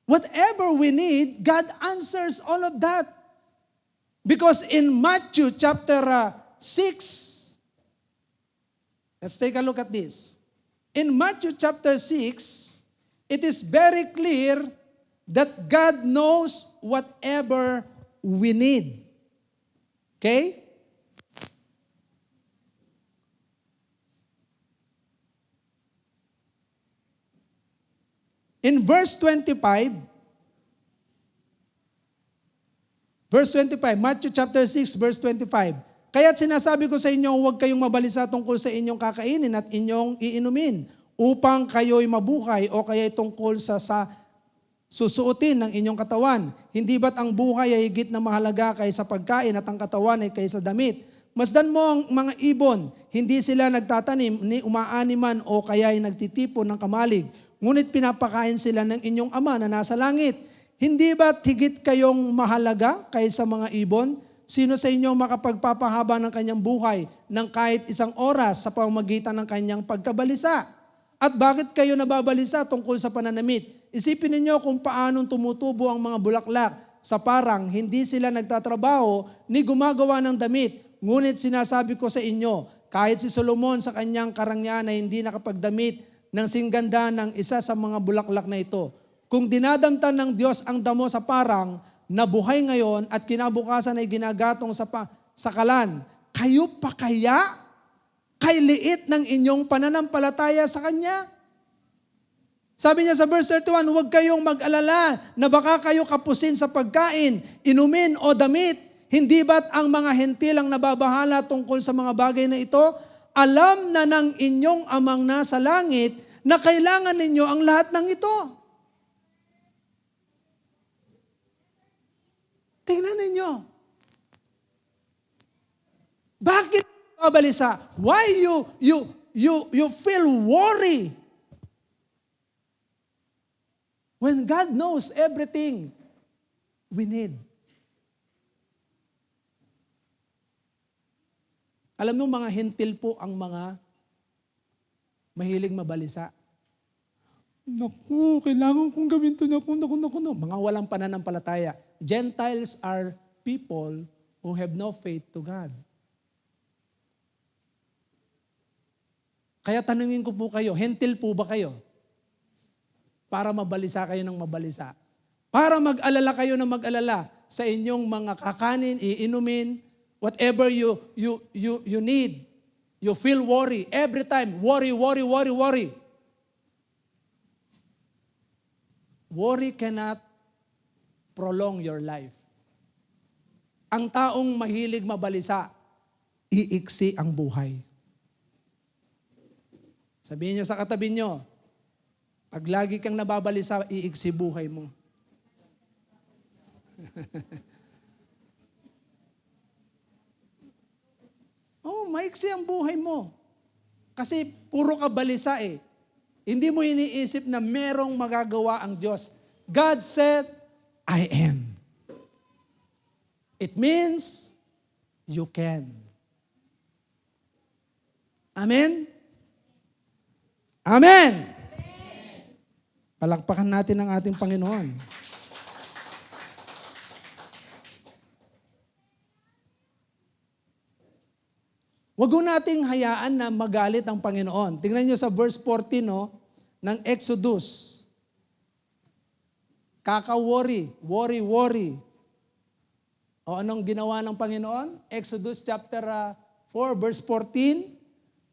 Whatever we need, God answers all of that. Because in Matthew chapter 6, let's take a look at this. In Matthew chapter 6, it is very clear that God knows whatever we need. Okay? In verse 25, Matthew chapter 6, verse 25, kaya't sinasabi ko sa inyo, huwag kayong mabalisa tungkol sa inyong kakainin at inyong iinumin upang kayo'y mabuhay o kaya'y tungkol sa susuotin ng inyong katawan. Hindi ba't ang buhay ay higit na mahalaga kaysa pagkain at ang katawan ay kaysa damit? Masdan mo ang mga ibon, hindi sila nagtatanim ni umaani man o kaya'y nagtitipon ng kamalig. Ngunit pinapakain sila ng inyong Ama na nasa langit. Hindi ba't higit kayong mahalaga kaysa mga ibon? Sino sa inyo makapagpapahaba ng kanyang buhay ng kahit isang oras sa pamamagitan ng kanyang pagkabalisa? At bakit kayo nababalisa tungkol sa pananamit? Isipin ninyo kung paanong tumutubo ang mga bulaklak sa parang hindi sila nagtatrabaho ni gumagawa ng damit. Ngunit sinasabi ko sa inyo, kahit si Solomon sa kanyang karangyaan ay hindi nakapagdamit ng singganda ng isa sa mga bulaklak na ito. Kung dinadamtan ng Diyos ang damo sa parang na buhay ngayon at kinabukasan ay ginagatong sa kalan, kayo pa kaya kay liit ng inyong pananampalataya sa Kanya? Sabi niya sa verse 31, huwag kayong mag-alala na baka kayo kapusin sa pagkain, inumin o damit. Hindi ba't ang mga hentil ang nababahala tungkol sa mga bagay na ito? Alam na ng inyong amang nasa langit na kailangan ninyo ang lahat ng ito. Tingnan ninyo. Bakit mabalisa? Why you feel worry? When God knows everything we need. Alam mo, mga hentil po ang mga mahilig mabalisa. Naku, kailangan kong gawin ito. Naku. Mga walang pananampalataya. Gentiles are people who have no faith to God. Kaya tanungin ko po kayo, hentil po ba kayo? Para mabalisa kayo ng mabalisa. Para mag-alala kayo ng mag-alala sa inyong mga kakanin, iinumin, whatever you need. You feel worry. Every time, worry. Worry cannot prolong your life. Ang taong mahilig mabalisa, iiksi ang buhay. Sabihin nyo sa katabi nyo, pag lagi kang nababalisa, iiksi buhay mo. Oh, maiksi ang buhay mo. Kasi puro ka balisa eh. Hindi mo iniisip na merong magagawa ang Diyos. God said, I am. It means you can. Amen? Amen! Palakpakan natin ang ating Panginoon. Huwag ho nating hayaan na magalit ang Panginoon. Tingnan niyo sa verse 14 ng Exodus. Kaka-worry, worry. O anong ginawa ng Panginoon? Exodus chapter 4 verse 14.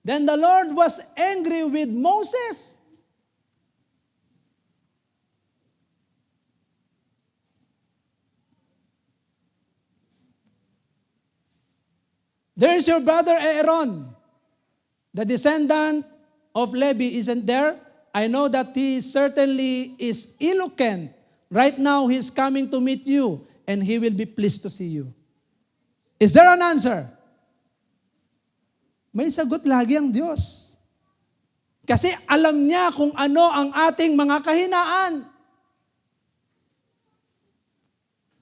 Then the Lord was angry with Moses. There's your brother Aaron. The descendant of Levi isn't there. I know that he certainly is eloquent. Right now, he's coming to meet you and he will be pleased to see you. Is there an answer? May sagot lagi ang Diyos. Kasi alam niya kung ano ang ating mga kahinaan.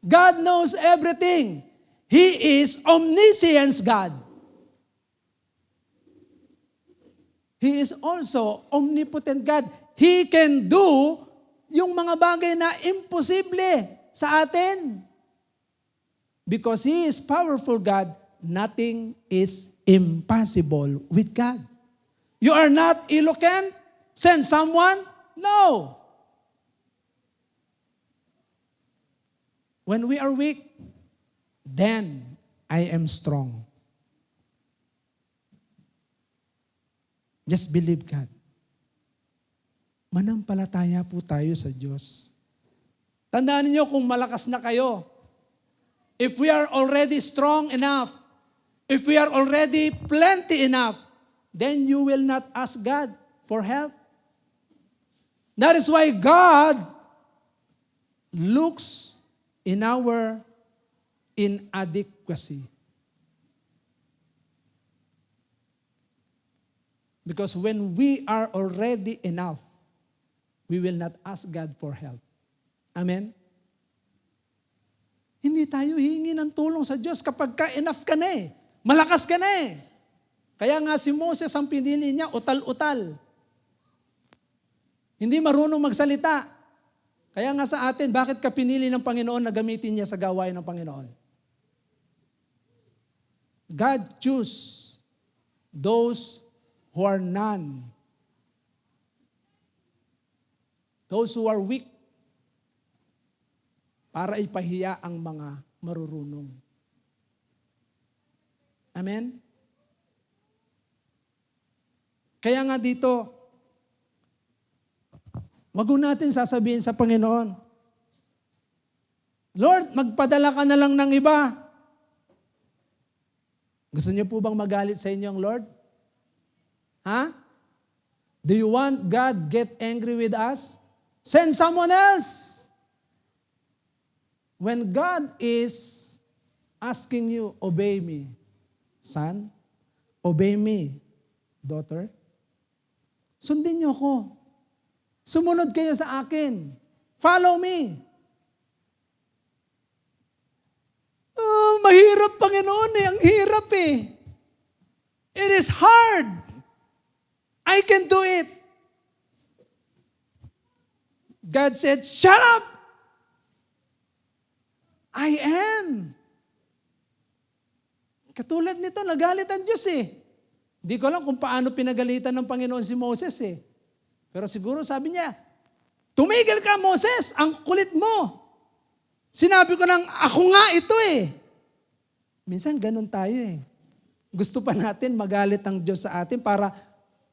God knows everything. He is omniscience God. He is also omnipotent God. He can do yung mga bagay na imposible sa atin. Because He is powerful God, nothing is impossible with God. You are not eloquent? Send someone? No. When we are weak, then I am strong. Just believe God. Manampalataya po tayo sa Diyos. Tandaan niyo kung malakas na kayo. If we are already strong enough, if we are already plenty enough, then you will not ask God for help. That is why God looks in our inadequacy. Because when we are already enough, we will not ask God for help. Amen? Hindi tayo hihingi ng tulong sa Diyos kapag enough ka na eh. Malakas ka na eh. Kaya nga si Moses ang pinili niya, utal-utal. Hindi marunong magsalita. Kaya nga sa atin, bakit ka pinili ng Panginoon na gamitin niya sa gawain ng Panginoon? God choose those who are none. Those who are weak. Para ipahiya ang mga marurunong. Amen? Kaya nga dito, wag natin sasabihin sa Panginoon, Lord, magpadala ka na lang ng iba. Gusto niyo po bang magalit sa inyo ang Lord? Ha? Do you want God get angry with us? Send someone else. When God is asking you, obey me, son, obey me, daughter, sundin niyo ako. Sumunod kayo sa akin. Follow me. Oh, mahirap, Panginoon eh. Ang hirap eh. It is hard. I can do it. God said, shut up. I am. Katulad nito, nagalit ang Diyos eh. Hindi ko alam kung paano pinagalitan ng Panginoon si Moses eh. Pero siguro sabi niya, tumigil ka Moses, ang kulit mo. Sinabi ko nang, ako nga ito eh. Minsan ganun tayo eh. Gusto pa natin magalit ang Diyos sa atin para,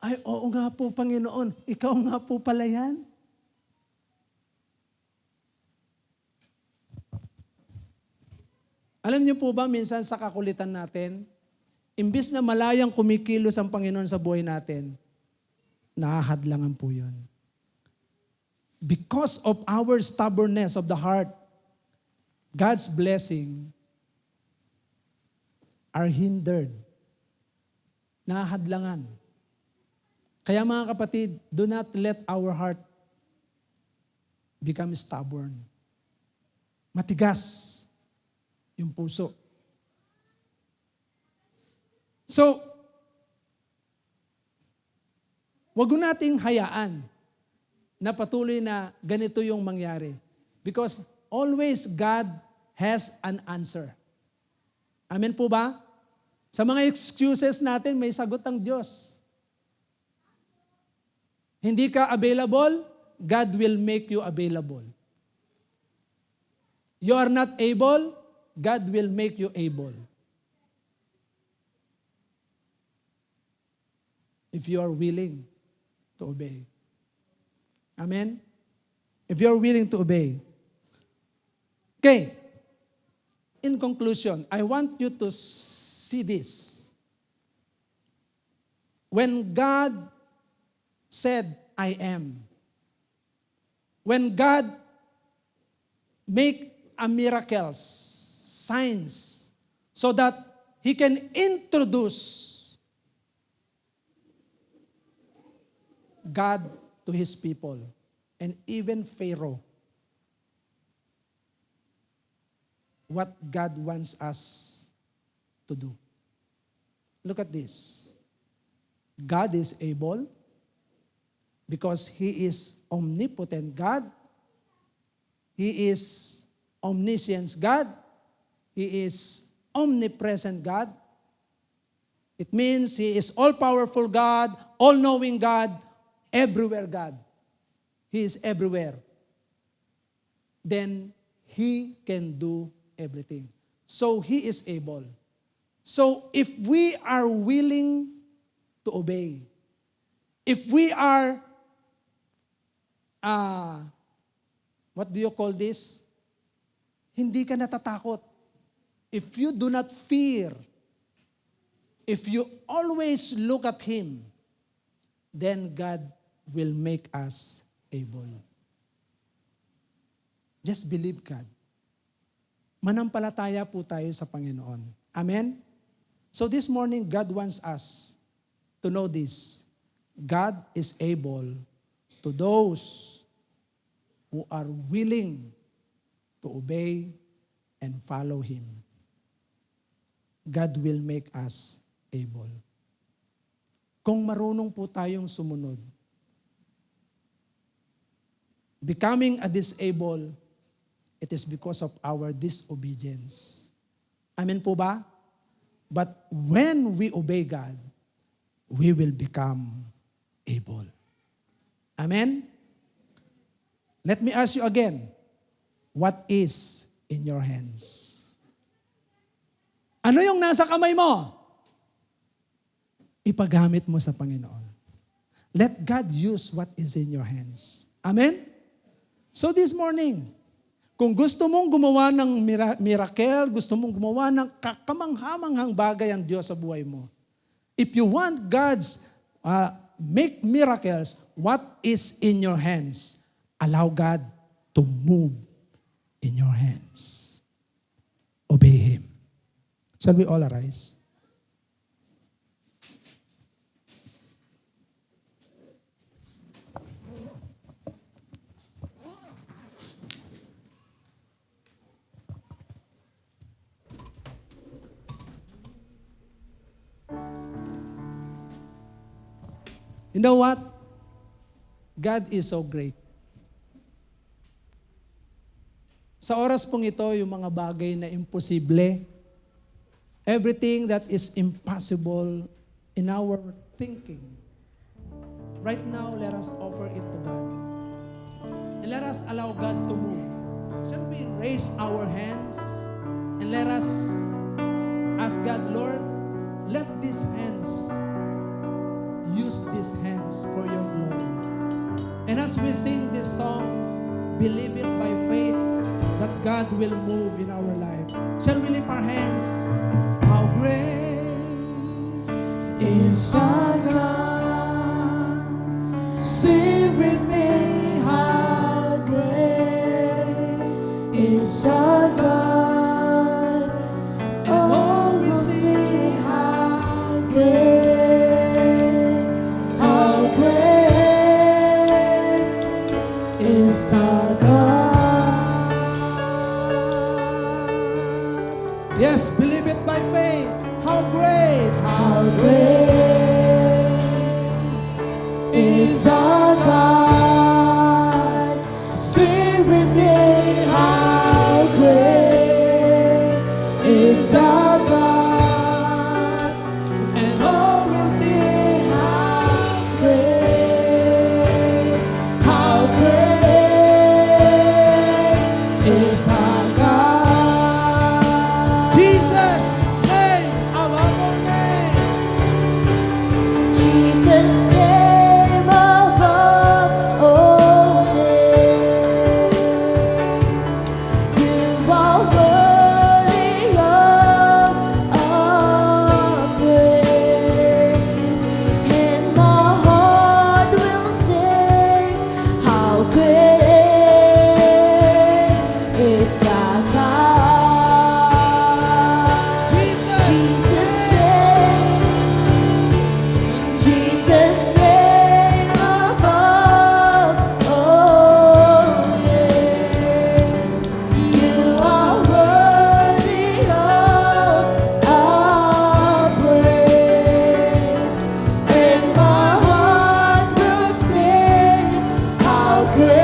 ay oo nga po Panginoon, ikaw nga po pala yan. Alam niyo po ba, minsan sa kakulitan natin, imbis na malayang kumikilos ang Panginoon sa buhay natin, nahahadlangan po yun. Because of our stubbornness of the heart, God's blessing are hindered. Nahahadlangan. Kaya mga kapatid, do not let our heart become stubborn. Matigas yung puso. So, wag nating hayaan na patuloy na ganito yung mangyari. Because always God has an answer. Amen po ba? Sa mga excuses natin, may sagot ang Diyos. Hindi ka available, God will make you available. You are not able, God will make you able. If you are willing to obey. Amen? If you are willing to obey. Okay. In conclusion, I want you to see this. When God said, I am. When God make a miracles, signs, so that He can introduce God to His people, and even Pharaoh, what God wants us to do. Look at this. God is able because He is omnipotent God. He is omniscient God. He is omnipresent God. It means He is all-powerful God, all-knowing God, everywhere God. He is everywhere. Then He can do everything. So He is able. So if we are willing to obey, if we are, what do you call this? Hindi ka natatakot. If you do not fear, if you always look at Him, then God will make us able. Just believe God. Manampalataya po tayo sa Panginoon. Amen? So this morning, God wants us to know this. God is able to those who are willing to obey and follow Him. God will make us able. Kung marunong po tayong sumunod, becoming a disabled, it is because of our disobedience. Amen po ba? But when we obey God, we will become able. Amen? Let me ask you again, what is in your hands? Ano yung nasa kamay mo? Ipagamit mo sa Panginoon. Let God use what is in your hands. Amen? So this morning, kung gusto mong gumawa ng miracle, gusto mong gumawa ng kakamanghamanghang bagay ang Diyos sa buhay mo, if you want God's make miracles, what is in your hands? Allow God to move in your hands. Obey Him. Shall we all arise? You know what? God is so great. Sa oras pong ito, yung mga bagay na imposible, everything that is impossible in our thinking, right now, let us offer it to God. And let us allow God to move. Shall we raise our hands and let us ask God, Lord, let these hands, use these hands for your glory. And as we sing this song, believe it by faith that God will move in our life. Shall we lift our hands? How great is our God? Yes, believe it by faith. How great, How great is our God? Sing with me. How great is our God? And all will sing. How great is our God? Jesus, name above all name. Jesus name above all names. You are worthy of our praise, and my heart will sing. How great is our God? Jesus name. Jesus' name above all names. You are worthy of our praise, and my heart will sing. How great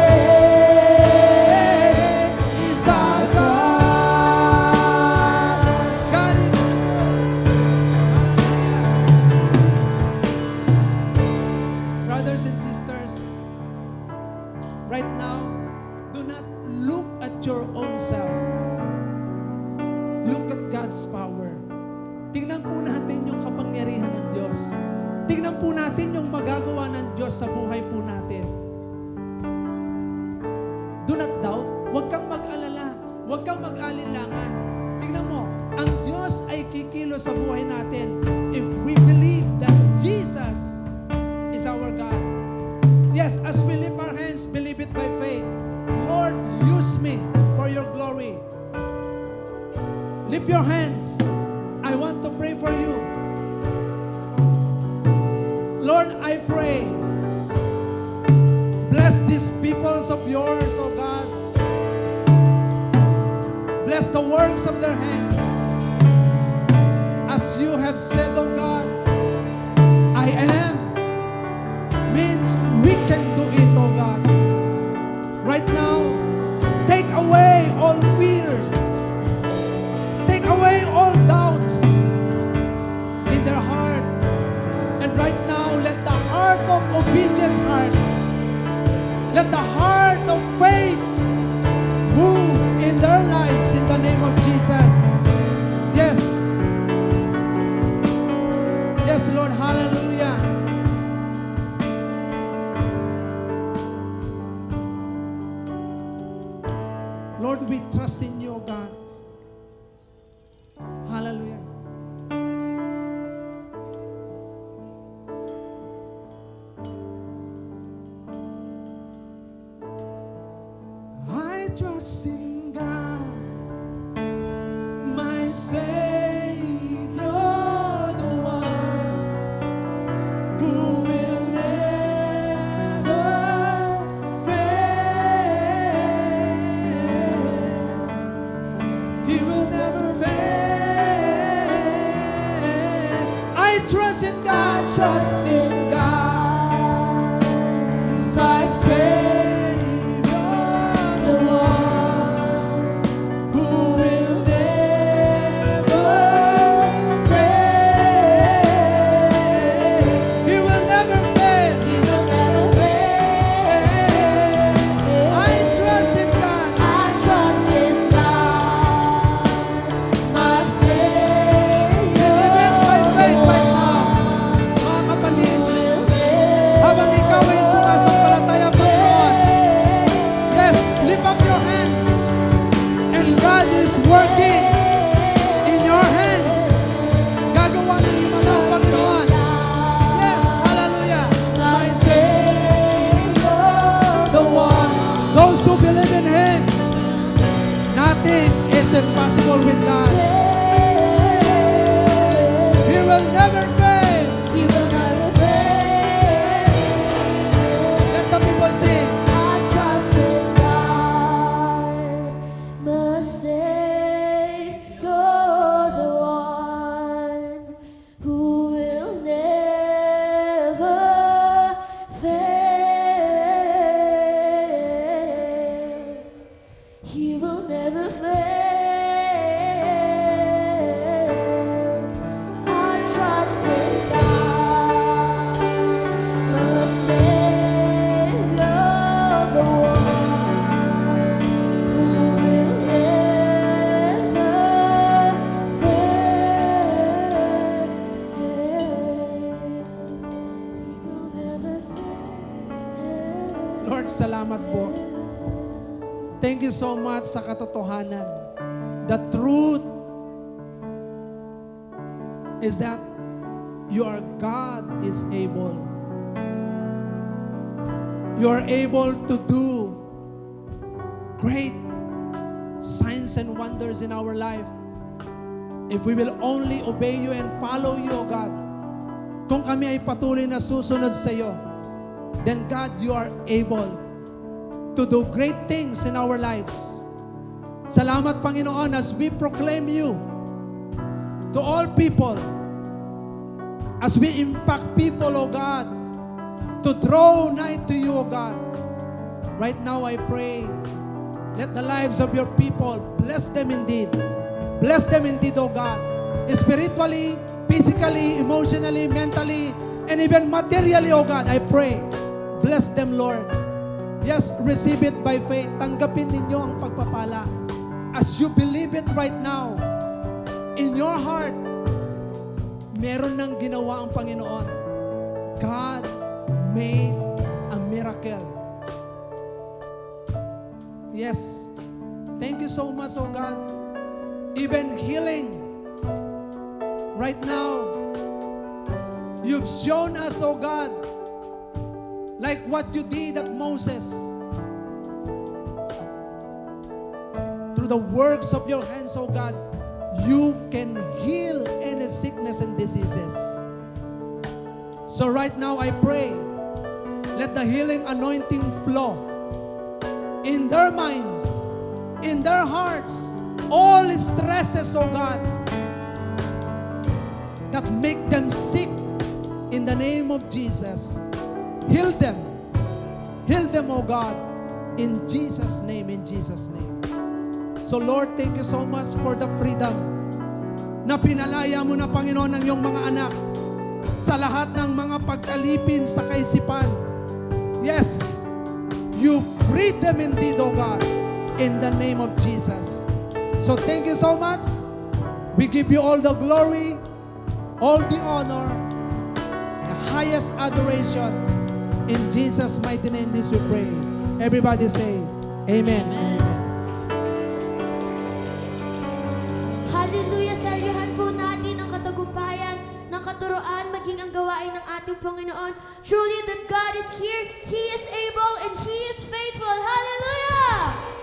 is our God? God is Brothers and sisters, right now, do not look at your own self. Look at God's power. Tingnan po natin yung kapangyarihan ng Diyos. Tingnan po natin yung magagawa ng Diyos sa buhay po natin. Do not doubt. Huwag kang mag-alala. Huwag kang mag-alinlangan. Tingnan mo, ang Diyos ay kikilos sa buhay natin if we believe that Jesus is our God. Yes, as we lift our hands, believe it by faith. Lord, use me for your glory. Lift your hands. I want to pray for you. Lord, I pray. Bless these peoples of yours, O God. Bless the works of their hands. As you have said, O God, I am means we can do it, O God. Right now, take away all fears. Take away all doubts in their heart. And right now, let the heart of obedient heart, let the heart of faith move in their lives in the name of Jesus. Yes. Yes, Lord. Hallelujah. Lord, we trust in you, O God. Hallelujah. I trust in God, my Savior, the one who will never fail. He will never fail. I trust in God, trust in God, my Savior, the one who will never fail. He will never fail. He will never fail. I trust in God. I trust in God, my Savior. Believe it by faith right now. Mga kapatid, habang ikaw ay sumasampalataya pa Panginoon, yes, lift up your hands. And God is working in your hands. Gagawa ng mga Panginoon. Yes, hallelujah. My Savior, The one, those who believe in Him, nothing is impossible with God. He will never fail. He will never fail. Let the people sing. I trust in God, my Savior, Thank you so much sa katotohanan. The truth is that your God is able. You are able to do great signs and wonders in our life if we will only obey you and follow you, O God. Kung kami ay patuloy na susunod sa iyo, then God, you are able to do great things in our lives. Salamat, Panginoon, as we proclaim you to all people, as we impact people, O God, to draw nigh to you, O God. Right now, I pray, let the lives of your people, bless them indeed. Bless them indeed, O God. Spiritually, physically, emotionally, mentally, and even materially, O God, I pray. Bless them, Lord. Yes, receive it by faith. Tanggapin ninyo ang pagpapala. As you believe it right now, in your heart, meron nang ginawa ang Panginoon. God made a miracle. Yes. Thank you so much, oh God. Even healing. Right now, you've shown us, oh God, like what you did at Moses. Through the works of your hands, oh God, you can heal any sickness and diseases. So right now, I pray, let the healing anointing flow in their minds, in their hearts, all stresses, oh God, that make them sick, in the name of Jesus. Heal them, oh God, in Jesus' name, in Jesus' name. So Lord, thank you so much for the freedom na pinalaya mo na, Panginoon, ng iyong mga anak sa lahat ng mga pagkalipin sa kaisipan. Yes, you freed them indeed, oh God, in the name of Jesus. So thank you so much. We give you all the glory, all the honor, the highest adoration. In Jesus' mighty name, this we pray. Everybody say, Amen. Hallelujah! Salyahan po natin ang katagumpayan ng katuroan maging ang gawain ng ating Panginoon. Truly that God is here, He is able, and He is faithful. Hallelujah!